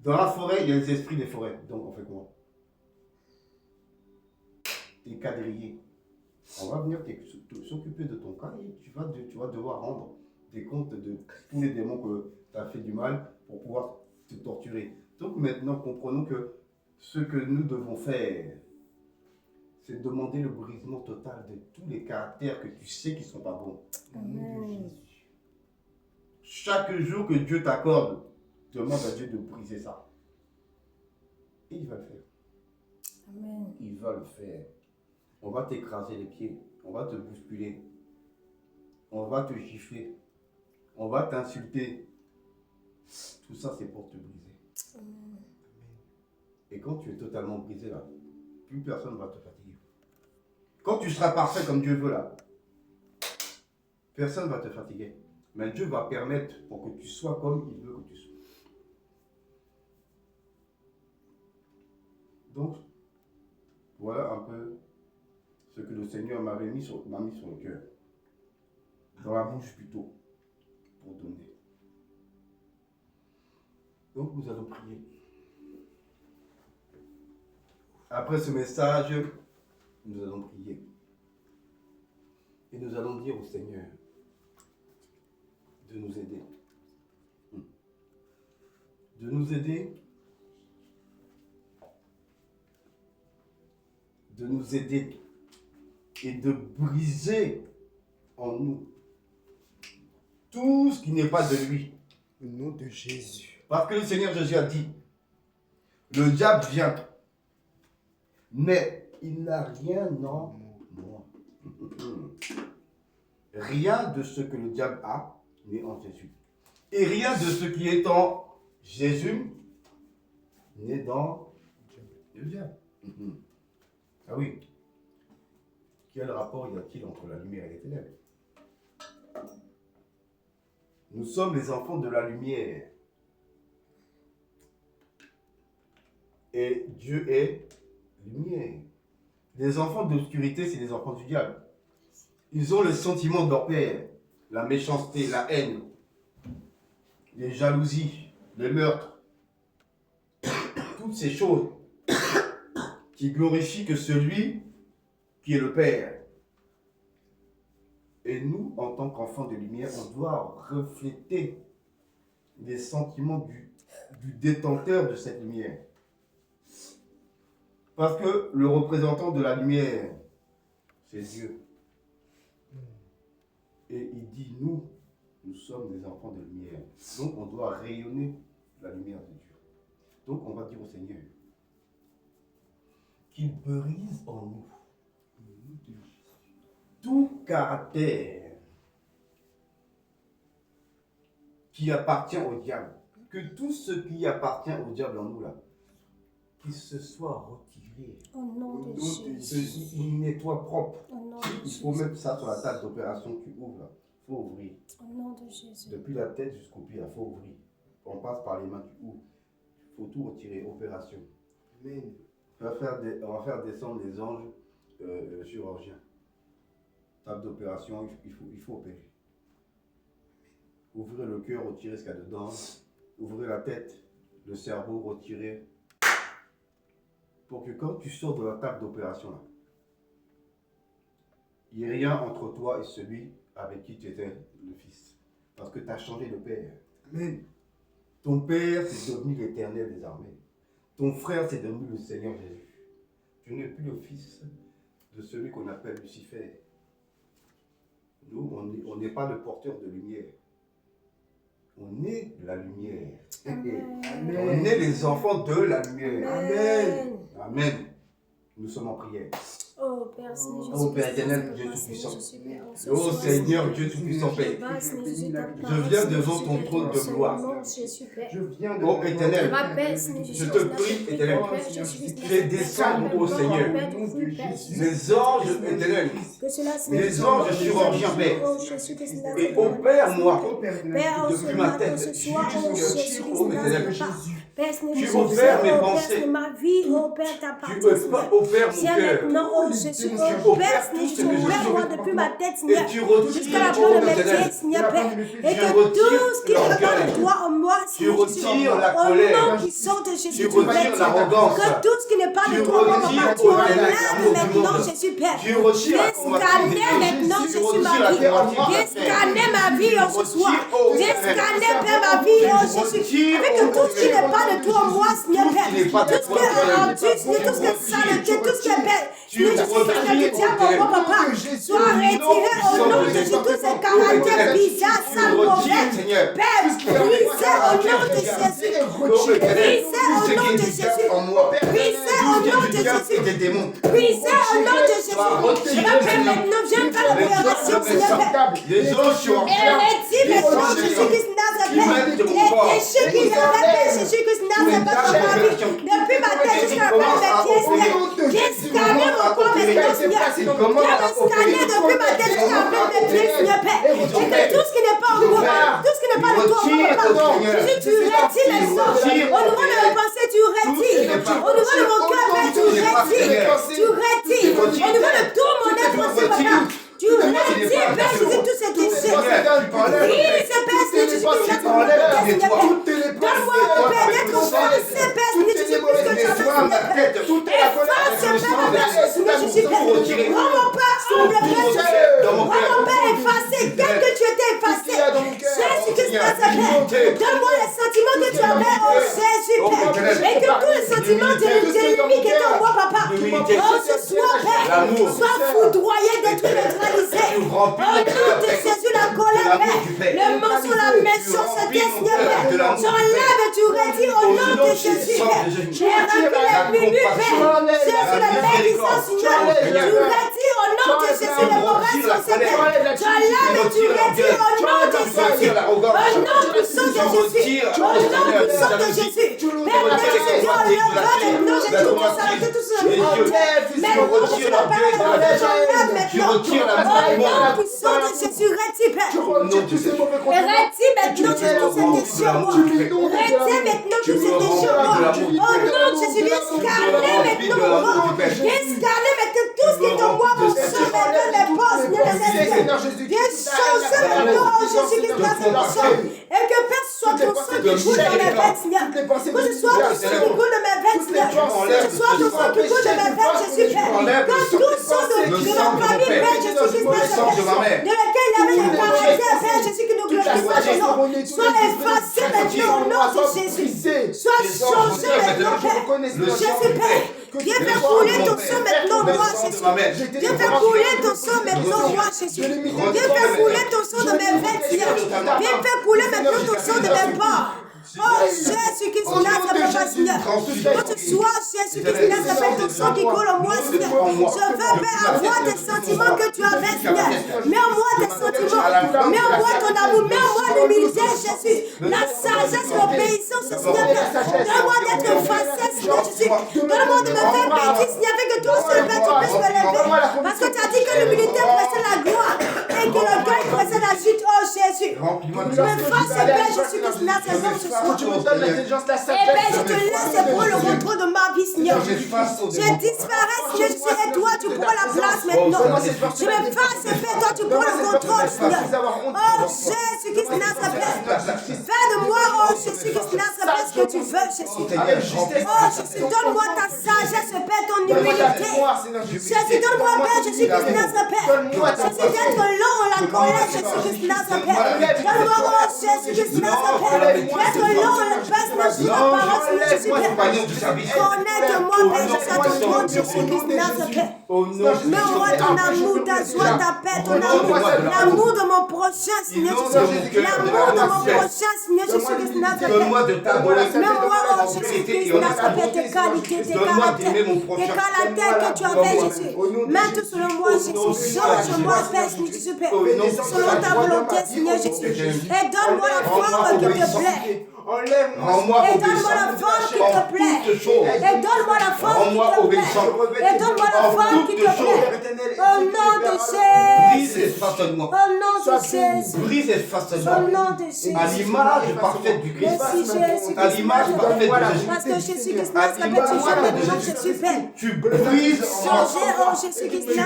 [SPEAKER 1] Dans la forêt, il y a les esprits des forêts. Donc on fait quoi? T'es quadrillé. On va venir s'occuper de ton cas et tu vas devoir rendre des comptes de tous les démons que tu as fait du mal pour pouvoir te torturer. Donc maintenant, comprenons que ce que nous devons faire, c'est demander le brisement total de tous les caractères que tu sais qui ne sont pas bons.
[SPEAKER 2] Amen.
[SPEAKER 1] Chaque jour que Dieu t'accorde, demande à Dieu de briser ça. Et il va le faire.
[SPEAKER 2] Amen.
[SPEAKER 1] Il va le faire. On va t'écraser les pieds. On va te bousculer. On va te gifler. On va t'insulter. Tout ça, c'est pour te briser. quand tu es totalement brisé là, plus personne ne va te fatiguer. Quand tu seras parfait comme Dieu veut là, personne ne va te fatiguer. Mais Dieu va permettre pour que tu sois comme il veut que tu sois. Donc, voilà un peu ce que le Seigneur m'a mis sur le cœur. Dans la bouche plutôt, pour donner. Donc nous allons prier. Après ce message, nous allons prier. Et nous allons dire au Seigneur de nous aider. De nous aider. De nous aider. Et de briser en nous tout ce qui n'est pas de lui.
[SPEAKER 3] Au nom de Jésus.
[SPEAKER 1] Parce que le Seigneur Jésus a dit, le diable vient, mais il n'a rien en moi. Rien de ce que le diable a n'est en Jésus. Et rien de ce qui est en Jésus n'est dans le diable. Ah oui. Quel rapport y a-t-il entre la lumière et les ténèbres? Nous sommes les enfants de la lumière. Et Dieu est lumière. Les enfants d'obscurité, c'est les enfants du diable. Ils ont les sentiments de leur père, la méchanceté, la haine, les jalousies, les meurtres, toutes ces choses qui glorifient que celui qui est le Père. Et nous, en tant qu'enfants de lumière, on doit refléter les sentiments du détenteur de cette lumière. Parce que le représentant de la lumière, c'est Dieu. Et il dit, nous sommes des enfants de lumière. Donc on doit rayonner la lumière de Dieu. Donc on va dire au Seigneur qu'il brise en nous tout caractère qui appartient au diable. Que tout ce qui appartient au diable en nous là, qu'il se soit retiré.
[SPEAKER 2] Au nom de Jésus.
[SPEAKER 1] Il nettoie propre.
[SPEAKER 2] Au nom de
[SPEAKER 1] Il faut
[SPEAKER 2] Jésus.
[SPEAKER 1] mettre ça sur la table d'opération, tu ouvres là. Il faut ouvrir.
[SPEAKER 2] Au nom de Jésus.
[SPEAKER 1] Depuis la tête jusqu'au pied, il faut ouvrir. On passe par les mains, tu ouvres. Il faut tout retirer, opération.
[SPEAKER 3] Amen.
[SPEAKER 1] On va faire descendre les anges chirurgiens. Table d'opération, il faut opérer. Ouvrir le cœur, retirer ce qu'il y a dedans. Ouvrir la tête, le cerveau, retirer. Pour que quand tu sors de la table d'opération, là, il n'y ait rien entre toi et celui avec qui tu étais le fils. Parce que tu as changé de père.
[SPEAKER 3] Amen.
[SPEAKER 1] Ton père, c'est devenu l'Éternel des armées. Ton frère, c'est devenu le Seigneur Jésus. Tu n'es plus le fils de celui qu'on appelle Lucifer. Nous, on n'est pas le porteur de lumière. On est la lumière.
[SPEAKER 2] Amen.
[SPEAKER 1] On est les enfants de la lumière.
[SPEAKER 2] Amen.
[SPEAKER 1] Amen. Nous sommes en prière.
[SPEAKER 2] Oh Père, Seigneur Jésus.
[SPEAKER 1] Oh Père éternel, Dieu Tout-Puissant. Oh
[SPEAKER 2] Oh
[SPEAKER 1] Seigneur, Dieu Tout-Puissant, Père. Je viens devant ton trône de gloire.
[SPEAKER 3] Je viens de
[SPEAKER 1] Oh éternel,
[SPEAKER 2] je
[SPEAKER 1] je te prie, éternel, fais descendre, ô Seigneur, les anges éternels, les anges chirurgiens, Père, et opère-moi depuis ma tête jusqu'au éternel. Tu opères mes pensées. Tu opères mon cœur. Tu opères tout ce que je suis.
[SPEAKER 2] depuis ma tête,
[SPEAKER 1] Et tu retires,
[SPEAKER 2] jusqu'à la fin de mes
[SPEAKER 1] éternel.
[SPEAKER 2] pieds, Seigneur Père. Et que tout ce qui n'est pas de toi en moi,
[SPEAKER 1] Tu retires la
[SPEAKER 2] au
[SPEAKER 1] colère.
[SPEAKER 2] nom qui sort de Jésus,
[SPEAKER 1] Tu retires l'arrogance.
[SPEAKER 2] que tout ce qui n'est pas de
[SPEAKER 1] Tu
[SPEAKER 2] toi en moi,
[SPEAKER 1] retires,
[SPEAKER 2] tu
[SPEAKER 1] ô
[SPEAKER 2] enlèves
[SPEAKER 1] éternel,
[SPEAKER 2] maintenant,
[SPEAKER 1] l'amour du
[SPEAKER 2] Jésus Père.
[SPEAKER 1] Tu retires la
[SPEAKER 2] Scanner maintenant,
[SPEAKER 1] Tu
[SPEAKER 2] Jésus, ma
[SPEAKER 1] retires la
[SPEAKER 2] vie.
[SPEAKER 1] créativité.
[SPEAKER 2] Scanner ma vie
[SPEAKER 1] Tu
[SPEAKER 2] ce soir.
[SPEAKER 1] retires, ô éternel.
[SPEAKER 2] Scanner, Père, ma vie, oh
[SPEAKER 1] Tu
[SPEAKER 2] Jésus.
[SPEAKER 1] retires,
[SPEAKER 2] Avec
[SPEAKER 1] ô
[SPEAKER 2] tout ce qui n'est pas de toi en moi, Seigneur
[SPEAKER 1] Tout ce
[SPEAKER 2] Père.
[SPEAKER 1] qui n'est pas de
[SPEAKER 2] Tout ce
[SPEAKER 1] toi,
[SPEAKER 2] qui est
[SPEAKER 1] Seigneur.
[SPEAKER 2] rendu, Seigneur, tout ce qui est saleté, tout ce qui est bête.
[SPEAKER 1] Tu
[SPEAKER 2] Seigneur Jésus,
[SPEAKER 1] retires,
[SPEAKER 2] que tu tiens mon papa. Sois retiré au nom de Jésus, tous ces caractères bizarres, sales, mauvais.
[SPEAKER 1] Seigneur.
[SPEAKER 2] Père, brisez au nom de Jésus. Brisez au nom de Jésus. Brisez au nom de Jésus. Brisez au nom de Jésus. Père, maintenant, viens faire l'opération, Seigneur Père.
[SPEAKER 1] Les anges chirurgiens.
[SPEAKER 2] Et dis maintenant, Jésus-Christ Nazareth, les déchets qui avaient Jésus-Christ Nazareth dans ma vie, depuis ma tête jusqu'à
[SPEAKER 3] passer dans
[SPEAKER 2] Viens me scanner depuis ma tête jusqu'à mes pieds, Seigneur Père. Et que tout ce qui n'est pas en moi, tout ce qui n'est pas de toi, papa, Jésus, tu retires les sorts. Au niveau de mes pensées, tu retires. Au niveau de mon cœur, Père, tu retires. Tu retires. Au niveau de tout mon être aussi, papa, tu retires, Père Jésus, tous ces déchets. Oui, c'est Père Jésus, donne-moi, Père, d'être forcé, Père Jésus, plus que jamais, Seigneur Père. Et force, Père, Jésus, Père. Rends mon Père humble, Père Jésus. Rends mon Père effacé, tel que tu étais effacé. Jésus-Christ, Père. Donne-moi les sentiments que tu avais, oh Jésus, Père. Et que tous les sentiments de l'ennemi qui étaient en moi, papa, oh, ce soir, Père, sois foudroyé, détruit, neutralisé. Au nom de Jésus, la colère, Père. Le mensonge, la méchanceté, Seigneur, Père. J'enlève et tu retires au nom de Jésus, Père. J'ai rempli les minutes, Père. Jésus, la médisance, Seigneur. Tu retires au nom de Jésus les mauvaises pensées, Père. J'enlève et tu retires au nom de Jésus. Au nom puissant de Jésus. Au nom puissant de Jésus. Père, Jésus, Dieu, on lève maintenant, Jésus, tu t'es arrêté tout ce monde. Maintenant, je suis la parole de Dieu, j'enlève maintenant. Au nom puissant de Jésus, retire, Père. Retire maintenant, Jésus, tous ces déchets en moi. Retire maintenant tous ces déchets en moi. Au nom de Jésus, viens scanner maintenant mon corps. Viens scanner maintenant tout ce qui est en moi pour sauver maintenant les postes, viens changer maintenant, oh Jésus-Christ, dans cette personne. Et que Père soit ton sang qui coule dans mes veines, Seigneur. Que ce soit ton sang qui coule dans mes veines, Seigneur. Que ce soit ton sang qui coule dans mes veines, Jésus, Père. Que tout sang de ma famille, Père Jésus-Christ, de laquelle il y avait des caractères, Père Jésus, qui nous glorifie pas ton nom, soit effacé maintenant au nom de Jésus. Soit changé maintenant, Père. Jésus, Père. Viens faire couler ton sang maintenant, moi, Jésus. Viens faire couler ton sang maintenant, moi, Jésus. Viens faire couler ton sang de mes veines, Seigneur. Viens faire couler maintenant ton sang de mes pas. Oh Jésus-Christ, Papa, Seigneur. Que ce soit Jésus-Christ, s'appelle ton sang qui coule en moi, Seigneur. Je veux, Père, avoir des sentiments que tu avais, Seigneur. Mets en moi des sentiments. Mets en moi ton amour. Mets en moi l'humilité, Jésus. La sagesse, l'obéissance, Seigneur. Donne-moi d'être effacé, Seigneur Jésus. Donne-moi de me faire bêtise, Seigneur, avec que toi seul, Père, tu puisses me lever. Parce que tu as dit que l'humilité précède la gloire et que l'orgueil précède la chute. Oh Jésus. Me fasse, Père Jésus-Christ, ce soir.
[SPEAKER 3] Tu me donnes l'intelligence, la
[SPEAKER 2] Et
[SPEAKER 3] sagesse.
[SPEAKER 2] Père, je te laisse prendre le contrôle de ma vie, Seigneur. Je disparais, Seigneur, je serai toi, tu prends la place maintenant. Je me fasse, Père, toi, tu prends le contrôle, Seigneur. Oh Jésus-Christ, fais de moi, oh Jésus-Christ, ce que tu veux, Jésus. Oh Jésus, donne-moi ta sagesse, Père, ton humilité. Jésus, donne-moi, Père, Jésus-Christ, Père. Jésus, d'être long en la colère, Jésus-Christ, Père. Donne-moi, oh Jésus-Christ, Père. D'être long en la paix, sur la parole, Jésus, Père. Connecte-moi, Père, jusqu'à ton trône, Jésus-Christ, Père. Mets-moi ton amour, ta joie, ta paix, ton amour. L'amour de mon prochain, Seigneur Jésus. L'amour de mon prochain, Seigneur Jésus-Christ, Père.
[SPEAKER 1] Donne-moi de t'adorer.
[SPEAKER 2] Mets-moi, oh Jésus-Christ, Père, tes qualités, tes caractères que tu avais, Jésus. Mets tout selon moi, Jésus. Change-moi, Père, Seigneur Jésus, Père. Selon ta volonté, Seigneur Jésus. Et donne-moi la forme qui te plaît. Et donne-moi la forme qui te plaît. Et donne-moi la forme qui te plaît. Et donne-moi la forme qui te plaît. Au nom de Jésus. Au nom de Jésus.
[SPEAKER 1] Brise et façonne-moi.
[SPEAKER 2] Au nom de Jésus.
[SPEAKER 1] À l'image parfaite du Christ.
[SPEAKER 2] Merci Jésus.
[SPEAKER 1] À l'image parfaite de Jésus.
[SPEAKER 2] Parce que Jésus-Christ, Jésus, Père.
[SPEAKER 1] Tu brises
[SPEAKER 2] Changer, oh Jésus-Christ, je vais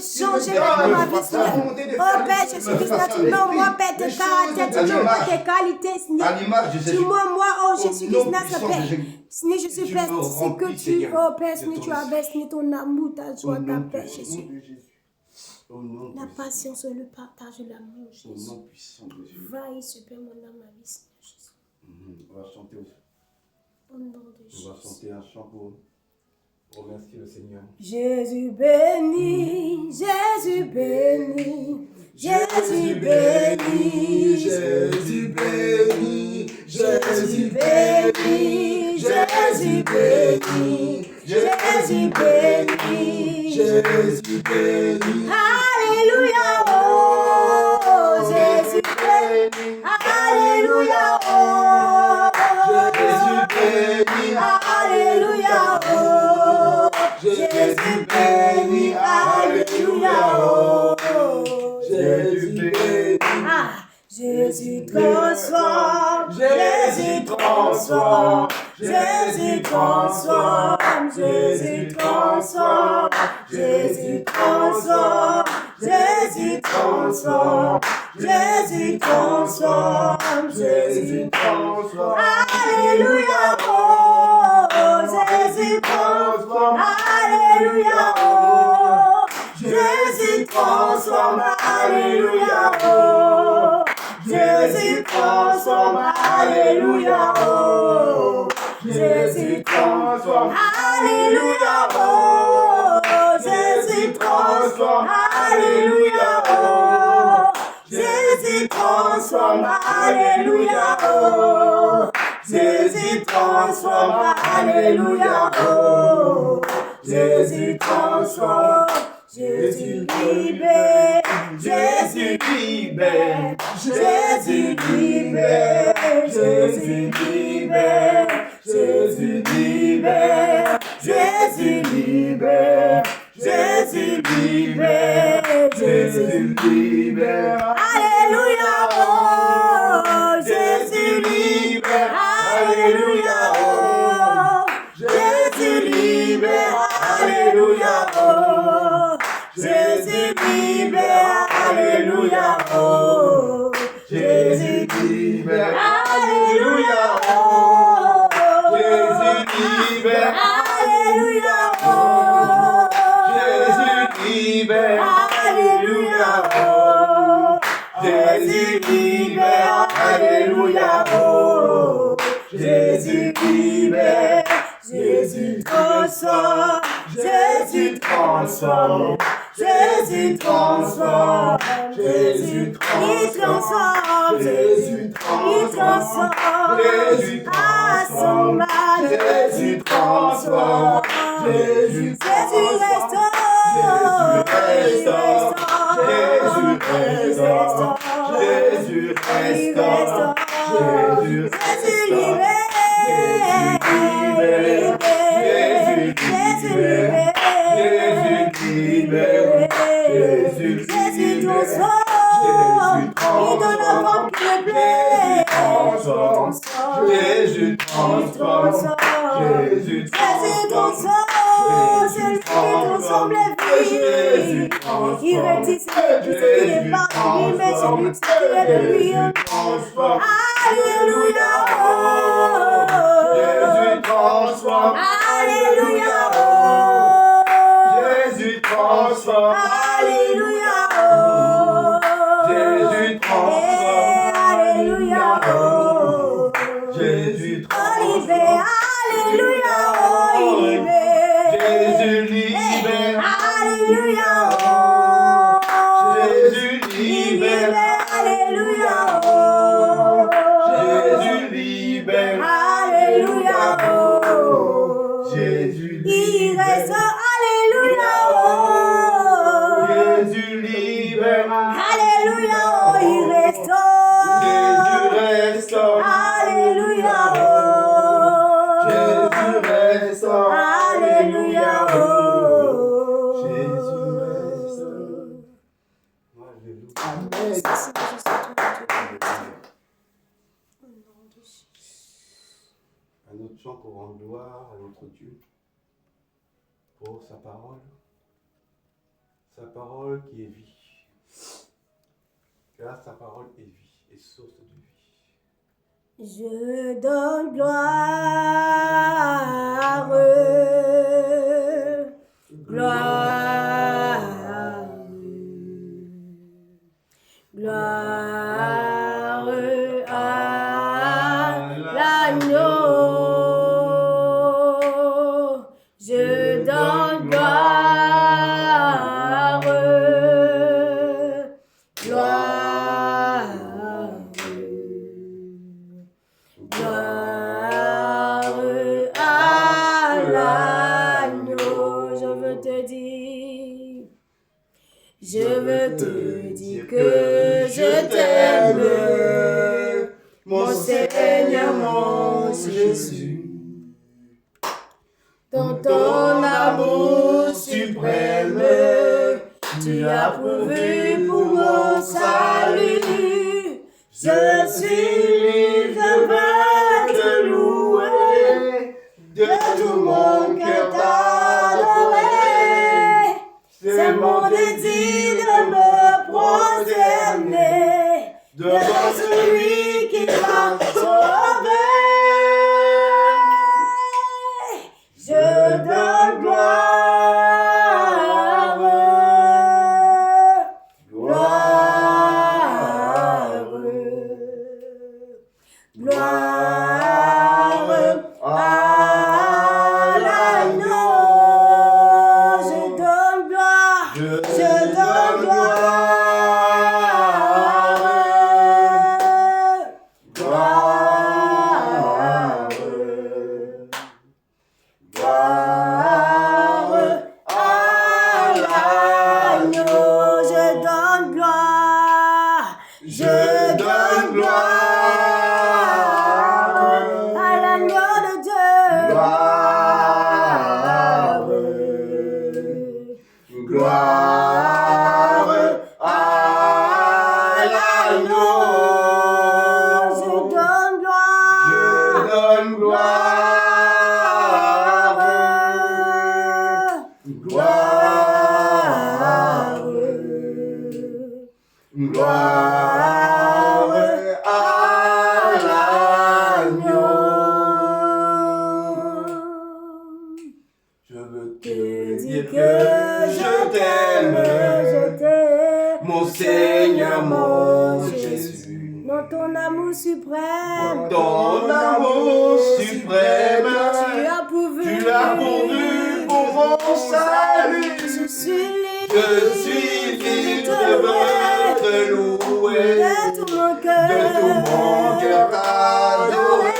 [SPEAKER 2] changer maintenant ma vie, Seigneur. Oh Père Jésus-Christ, tu mets en moi, Père, tes caractères, tu mets en moi tes qualités, Seigneur. Tu mets en moi, oh Jésus-Christ, Père. Seigneur Jésus, Père, c'est que tu, oh Père, Seigneur, tu avais, Seigneur, ton amour, ta joie, ta paix, Jésus. La patience, le partage, l'amour, Jésus. Va et super mon âme, ma vie, Seigneur Jésus.
[SPEAKER 1] On va chanter aussi.
[SPEAKER 2] Au nom de Jésus.
[SPEAKER 1] On va chanter un chant pour remercier le Seigneur.
[SPEAKER 2] Jésus béni, Jésus béni, Jésus béni,
[SPEAKER 3] Jésus béni,
[SPEAKER 2] Jésus béni, Jésus béni, Jésus béni,
[SPEAKER 3] Jésus béni.
[SPEAKER 2] Alléluia, oh, Jésus béni, Alléluia, oh,
[SPEAKER 3] Jésus béni.
[SPEAKER 2] Alléluia, oh,
[SPEAKER 3] Jésus béni.
[SPEAKER 2] transforme, Jésus transforme, Jésus transforme, Jésus transforme, Jésus transforme, Jésus transforme, Jésus transforme. Alléluia, oh, Jésus transforme, Alléluia, oh, Jésus transforme, Alléluia, oh, Jésus transforme, Alléluia, oh, Jésus transforme, Alléluia, oh, Jésus transforme, Alléluia, oh, Jésus transforme, Alléluia, oh, Jésus transforme, Alléluia, oh, Jésus transforme, Jésus libère, Jésus libère, Jésus libère, Jésus libère, Jésus libère, Jésus libère, Jésus libère, Jésus libère. Alléluia, oh, Jésus libère, Alléluia, oh, Jésus libère, Alléluia, oh, Jésus libère, Alléluia, oh, Jésus libère, Alléluia, oh, Jésus libère, Alléluia, oh, Jésus libère, Alléluia, oh, Jésus libère, Alléluia, oh, Jésus libère, Jésus transforme, Jésus transforme, Jésus transforme, Jésus transforme, Jésus transforme, Jésus transforme, Jésus transforme, Jésus restaure, Jésus restaure, Jésus restaure, Jésus libère, Jésus transforme, il donne la forme qui me plaît. Jésus transforme, Jésus transforme, c'est lui qui transforme les vies. Il retisse ce qui n'est pas de lui, mais celui qui est de lui. Alléluia, oh, Jésus transforme, Alléluia, oh, Jésus transforme, Alléluia, oh, Jésus transforme, Alléluia, oh, Jésus transforme, Alléluia, oh, Jésus libère, Alléluia, oh, Jésus libère, Alléluia, oh, Jésus libère, Alléluia, oh, Jésus il reste, Alléluia, oh, Jésus libère, Alléluia, oh, il restaure, Jésus restaure, Alléluia, oh, Jésus restaure, Alléluia, oh, Jésus restaure. Amen.
[SPEAKER 1] Un autre chant pour rendre gloire à notre Dieu, pour sa parole qui est vie. Car sa parole est vie et source de vie.
[SPEAKER 2] Je donne gloire, gloire, gloire à l'agneau. Je donne gloire, gloire, gloire à l'agneau. Je veux te dire que je t'aime, mon Seigneur, mon Jésus. Dans ton amour suprême, tu as prouvé pour mon salut. Je suis libre, je veux te
[SPEAKER 3] Gloire à l'agneau. Je veux te dire que je t'aime, mon Seigneur, mon Jésus.
[SPEAKER 2] Dans ton amour suprême,
[SPEAKER 3] Ton amour suprême,
[SPEAKER 2] tu as pourvu
[SPEAKER 3] pour mon salut.
[SPEAKER 2] Je suis
[SPEAKER 3] Je suis libre de te louer,
[SPEAKER 2] de tout mon
[SPEAKER 3] cœur t'adorer.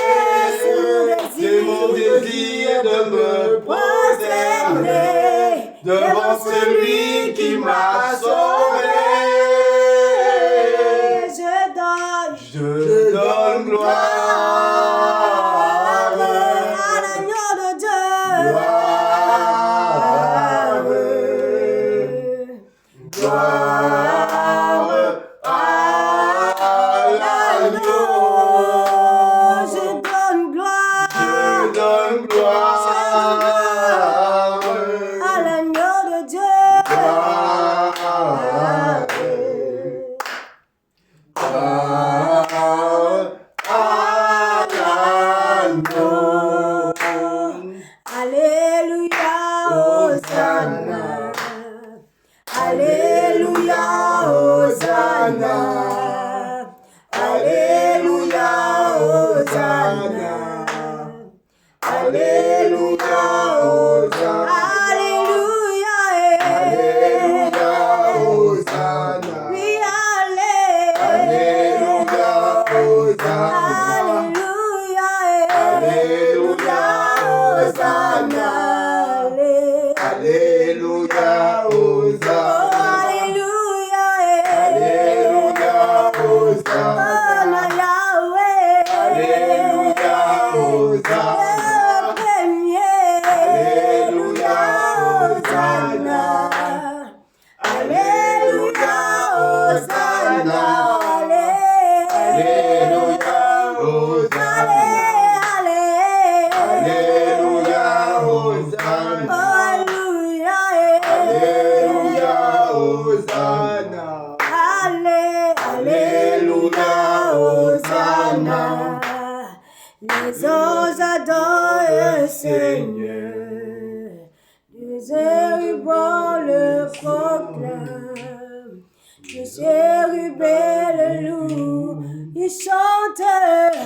[SPEAKER 3] C'est mon désir de me prosterner devant celui qui m'a sauvé. Je donne gloire
[SPEAKER 2] à l'agneau de Dieu.
[SPEAKER 3] Gloire à l'agneau.
[SPEAKER 2] Je donne gloire à l'agneau de Dieu. Alléluia, Hosanna. Alléluia, Hosanna. Alléluia, Hosanna. Alléluia, Hosanna. Alléluia,
[SPEAKER 3] Hosanna.
[SPEAKER 2] oui, alléluia, alléluia,
[SPEAKER 3] Alléluia,
[SPEAKER 2] Hosanna.
[SPEAKER 3] Alléluia, Hosanna.
[SPEAKER 2] Alléluia,
[SPEAKER 3] Alléluia, Hosanna. Alléluia, Hosanna. Alléluia, Hosanna.
[SPEAKER 2] Alléluia, Hosanna.
[SPEAKER 3] Alléluia, Hosanna. Alléluia, Hosanna. Alléluia, Hosanna.
[SPEAKER 2] Alléluia, Hosanna. Les anges adorent le Seigneur, les chérubins le proclament, les chérubins le louent, ils chantent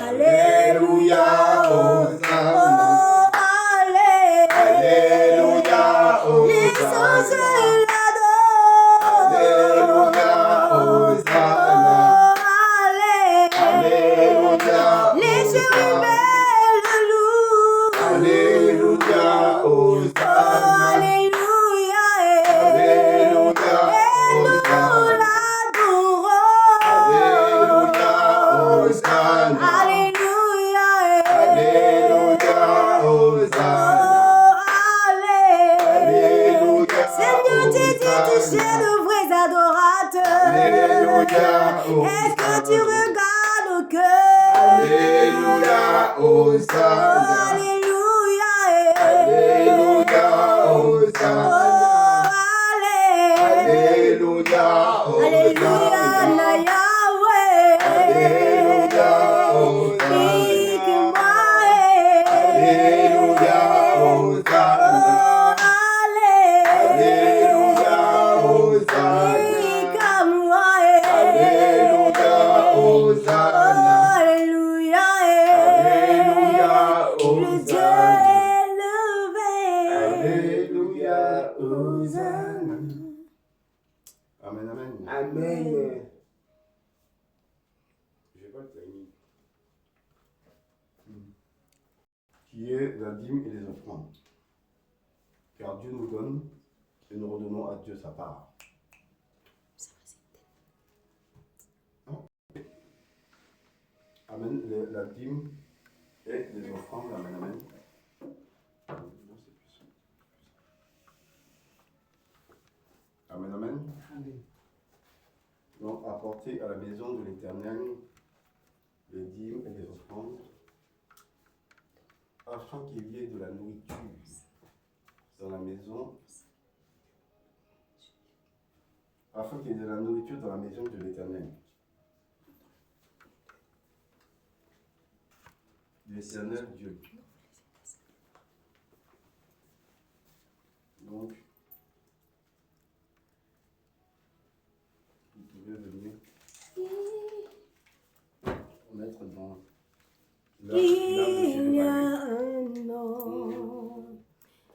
[SPEAKER 2] Alléluia,
[SPEAKER 3] Hosanna.
[SPEAKER 2] oh,
[SPEAKER 3] Alléluia,
[SPEAKER 2] les anges
[SPEAKER 3] Hosanna.
[SPEAKER 2] l'adorent.
[SPEAKER 3] Alléluia, Hosanna. Alléluia,
[SPEAKER 2] Les chérubins le louent.
[SPEAKER 3] Alléluia, Hosanna.
[SPEAKER 2] Alléluia,
[SPEAKER 3] Alléluia,
[SPEAKER 2] et nous
[SPEAKER 3] Hosanna.
[SPEAKER 2] l'adorons.
[SPEAKER 3] Alléluia, Hosanna.
[SPEAKER 2] Alléluia,
[SPEAKER 3] Alléluia, Hosanna. Alléluia,
[SPEAKER 2] Seigneur, tu dis tu cherches de vrais adorateurs.
[SPEAKER 3] Alléluia,
[SPEAKER 2] Est-ce que tu
[SPEAKER 3] Hosanna.
[SPEAKER 2] regardes au cœur?
[SPEAKER 3] Alléluia, Hosanna.
[SPEAKER 2] Alléluia,
[SPEAKER 3] Alléluia, Hosanna. Alléluia,
[SPEAKER 2] Alléluia,
[SPEAKER 3] Hosanna.
[SPEAKER 2] na Yahweh.
[SPEAKER 3] Alléluia, Hosanna. Alléluia, Hosanna. Alléluia, Hosanna. Alléluia, Hosanna.
[SPEAKER 2] Alléluia,
[SPEAKER 3] Alléluia,
[SPEAKER 2] le Dieu
[SPEAKER 3] Hosanna.
[SPEAKER 2] élevé.
[SPEAKER 3] Alléluia, Hosanna.
[SPEAKER 1] Amen, amen.
[SPEAKER 3] Amen.
[SPEAKER 1] J'ai pas le timing. Qui est la dîme et les offrandes. Car Dieu nous donne et nous redonnons à Dieu sa part. Non. Amen. La dîme et les offrandes. Amen, amen. Non, c'est plus ça. Amen, amen. Donc, apporter à la maison de l'Éternel les dîmes et les offrandes afin qu'il y ait de la nourriture dans la maison, afin qu'il y ait de la nourriture dans la maison de l'Éternel. L'Éternel Dieu. Donc, vous pouvez venir mettre dans
[SPEAKER 2] Il y a un nom,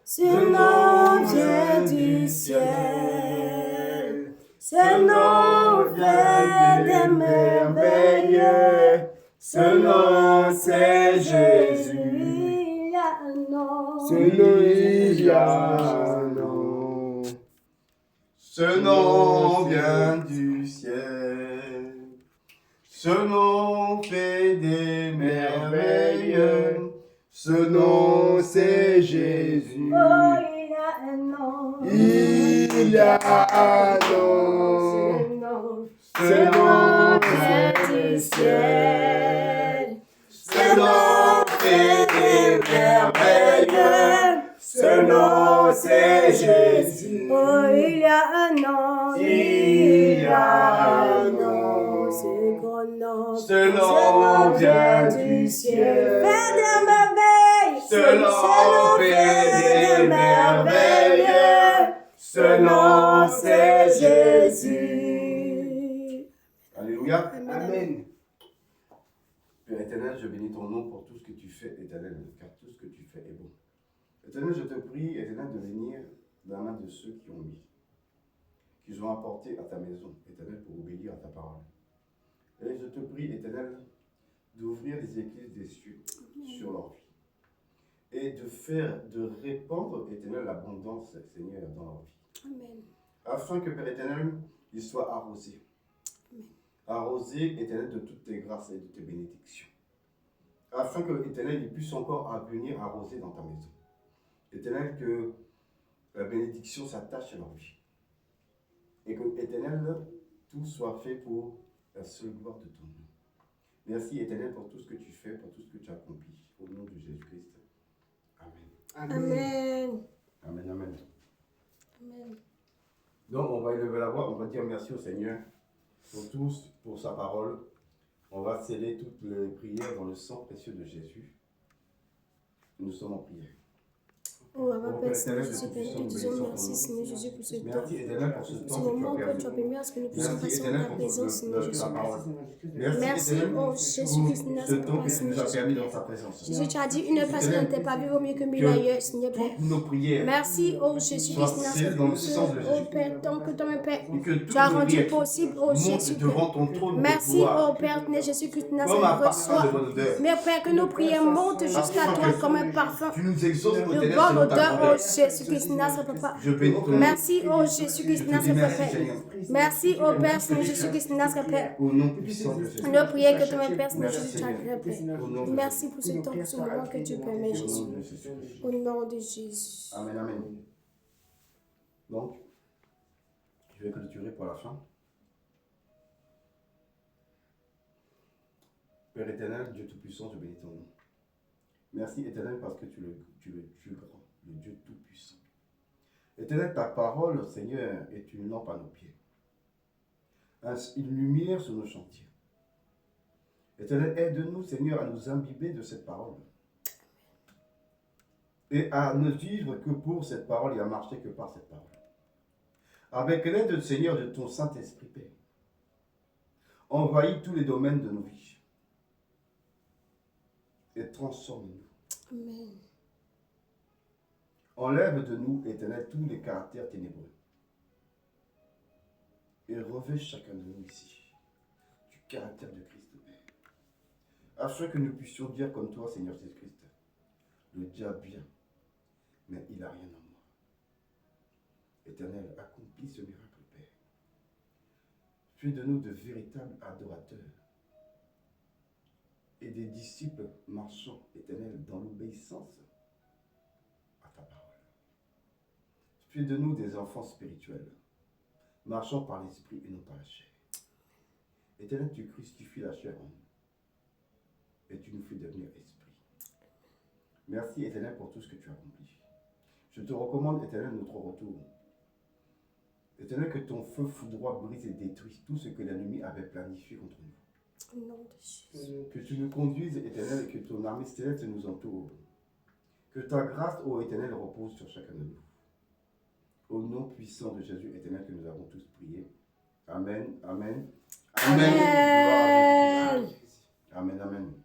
[SPEAKER 2] ce nom vient du ciel, ce nom fait des merveilles, ce nom c'est Jésus. Il y a un nom,
[SPEAKER 3] Il y a un nom.
[SPEAKER 1] Ce nom vient du ciel. Ce nom fait des merveilles.
[SPEAKER 3] Ce nom c'est Jésus.
[SPEAKER 2] oh il y a un nom,
[SPEAKER 3] Il y a un nom.
[SPEAKER 2] ce nom vient du ciel, ce nom fait des merveilles,
[SPEAKER 3] Ce nom c'est Jésus.
[SPEAKER 2] oh il y a un nom,
[SPEAKER 3] Il y a un nom.
[SPEAKER 2] ce grand nom,
[SPEAKER 1] Ce nom vient du ciel.
[SPEAKER 2] fait des merveilles,
[SPEAKER 1] Ce nom fait des merveilles.
[SPEAKER 3] Ce nom c'est
[SPEAKER 2] Jésus.
[SPEAKER 1] Alléluia.
[SPEAKER 3] Amen.
[SPEAKER 1] Père éternel, je bénis ton nom pour tout ce que tu fais, éternel, car tout ce que tu fais est bon. Éternel, je te prie, éternel, de venir dans la main de ceux qui ont mis, qui ont apporté à ta maison, éternel, pour obéir à ta parole. Et je te prie, éternel, d'ouvrir les églises des cieux sur leur vie. Et de répandre, éternel, l'abondance, Seigneur, dans leur vie.
[SPEAKER 2] Amen.
[SPEAKER 1] Afin que, Père éternel, ils soient arrosés. Arrosés, éternel, de toutes tes grâces et de tes bénédictions. Afin que, éternel, ils puissent encore venir arroser dans ta maison. Éternel, que la bénédiction s'attache à leur vie. Et que, éternel, tout soit fait pour la seule gloire de ton nom. Merci, éternel, pour tout ce que tu fais, pour tout ce que tu accomplis. Au nom de Jésus-Christ. Amen.
[SPEAKER 2] Amen.
[SPEAKER 1] Amen, amen.
[SPEAKER 2] Amen.
[SPEAKER 1] Donc, on va élever la voix, on va dire merci au Seigneur pour tous, pour sa parole. On va sceller toutes les prières dans le sang précieux de Jésus. Nous sommes en prière.
[SPEAKER 2] Oh, Papa, Père Seigneur Jésus, Père, nous te disons merci, Seigneur Jésus, pour ce temps.
[SPEAKER 1] Merci éternel pour ce
[SPEAKER 2] Ce
[SPEAKER 1] temps que tu
[SPEAKER 2] moment
[SPEAKER 1] as
[SPEAKER 2] que tu as
[SPEAKER 1] permis.
[SPEAKER 2] permis à ce que nous puissions
[SPEAKER 1] Merci
[SPEAKER 2] passer en
[SPEAKER 1] éternel
[SPEAKER 2] ta
[SPEAKER 1] pour
[SPEAKER 2] présence, Seigneur Jésus.
[SPEAKER 1] ta parole.
[SPEAKER 2] Merci,
[SPEAKER 1] éternel,
[SPEAKER 2] oh Jésus-Christ,
[SPEAKER 1] pour
[SPEAKER 2] Seigneur,
[SPEAKER 1] ce temps que tu
[SPEAKER 2] Seigneur
[SPEAKER 1] nous as
[SPEAKER 2] Jésus.
[SPEAKER 1] permis dans sa présence.
[SPEAKER 2] Jésus, tu as dit une place dans tes pavés vaut mieux que mille ailleurs, Seigneur Père.
[SPEAKER 1] Toutes nos prières
[SPEAKER 2] Merci, oh Jésus-Christ,
[SPEAKER 1] soient scellées dans le sang de
[SPEAKER 2] oh
[SPEAKER 1] Jésus.
[SPEAKER 2] Père, tant que toi, mon Père,
[SPEAKER 1] Et que toutes
[SPEAKER 2] tu as
[SPEAKER 1] nos
[SPEAKER 2] rendu
[SPEAKER 1] prières
[SPEAKER 2] possible, oh
[SPEAKER 1] montent
[SPEAKER 2] Jésus
[SPEAKER 1] devant
[SPEAKER 2] Père.
[SPEAKER 1] ton trône de
[SPEAKER 2] Merci,
[SPEAKER 1] gloire.
[SPEAKER 2] oh Père, Seigneur Jésus-Christ,
[SPEAKER 1] Comme un parfum
[SPEAKER 2] reçois.
[SPEAKER 1] de bonne odeur.
[SPEAKER 2] Mais Père, que nos prières montent jusqu'à
[SPEAKER 1] Afin
[SPEAKER 2] toi
[SPEAKER 1] que
[SPEAKER 2] comme un parfum.
[SPEAKER 1] Tu nous exauces,
[SPEAKER 2] De
[SPEAKER 1] éternel,
[SPEAKER 2] bonne
[SPEAKER 1] selon ta
[SPEAKER 2] odeur, oh
[SPEAKER 1] grandeur.
[SPEAKER 2] Jésus-Christ, Papa.
[SPEAKER 1] Je bénis ton nom.
[SPEAKER 2] Merci, oh Jésus-Christ,
[SPEAKER 1] Je te dis merci,
[SPEAKER 2] Père.
[SPEAKER 1] Seigneur.
[SPEAKER 2] Merci, oh Père, Seigneur Jésus-Christ, Père.
[SPEAKER 1] Au nom puissant de Jésus.
[SPEAKER 2] Nos prières que ton Père, Seigneur
[SPEAKER 1] Merci,
[SPEAKER 2] Jésus,
[SPEAKER 1] Seigneur.
[SPEAKER 2] Père.
[SPEAKER 1] Au nom de
[SPEAKER 2] Merci pour ce temps, pour ce moment que tu permets,
[SPEAKER 1] Jésus. Au
[SPEAKER 2] Jésus.
[SPEAKER 1] nom de Jésus.
[SPEAKER 2] Au nom de Jésus.
[SPEAKER 1] Amen, amen. Donc, je vais clôturer pour la fin. Père éternel, Dieu Tout-Puissant, je bénis ton nom. Merci éternel parce que tu es le Dieu grand, le Dieu Tout-Puissant. Éternel, ta parole, Seigneur, est une lampe à nos pieds, une lumière sur nos chantiers. Éternel, aide-nous, Seigneur, à nous imbiber de cette parole et à ne vivre que pour cette parole et à marcher que par cette parole. Avec l'aide, Seigneur, de ton Saint-Esprit, Père, envahis tous les domaines de nos vies et transforme-nous.
[SPEAKER 2] Amen.
[SPEAKER 1] Enlève de nous, éternel, tous les caractères ténébreux et revêt chacun de nous ici du caractère de Christ, Père, afin que nous puissions dire comme toi, Seigneur Jésus-Christ, le diable vient, mais il n'a rien en moi. Éternel, accomplis ce miracle, Père. Fais de nous de véritables adorateurs et des disciples marchant, éternel, dans l'obéissance à ta parole. Fais de nous des enfants spirituels, marchant par l'esprit et non par la chair. Éternel, tu crucifies la chair en nous et tu nous fais devenir esprit. Merci, Éternel, pour tout ce que tu as accompli. Je te recommande, Éternel, notre retour. Éternel, que ton feu foudroie brise et détruise tout ce que l'ennemi avait planifié contre nous.
[SPEAKER 2] Au nom de Jésus.
[SPEAKER 1] Que tu nous conduises, Éternel, et que ton armée céleste nous entoure. Que ta grâce, ô Éternel, repose sur chacun de nous. Au nom puissant de Jésus, Éternel, que nous avons tous prié. Amen, amen.
[SPEAKER 2] Amen.
[SPEAKER 1] Amen, amen.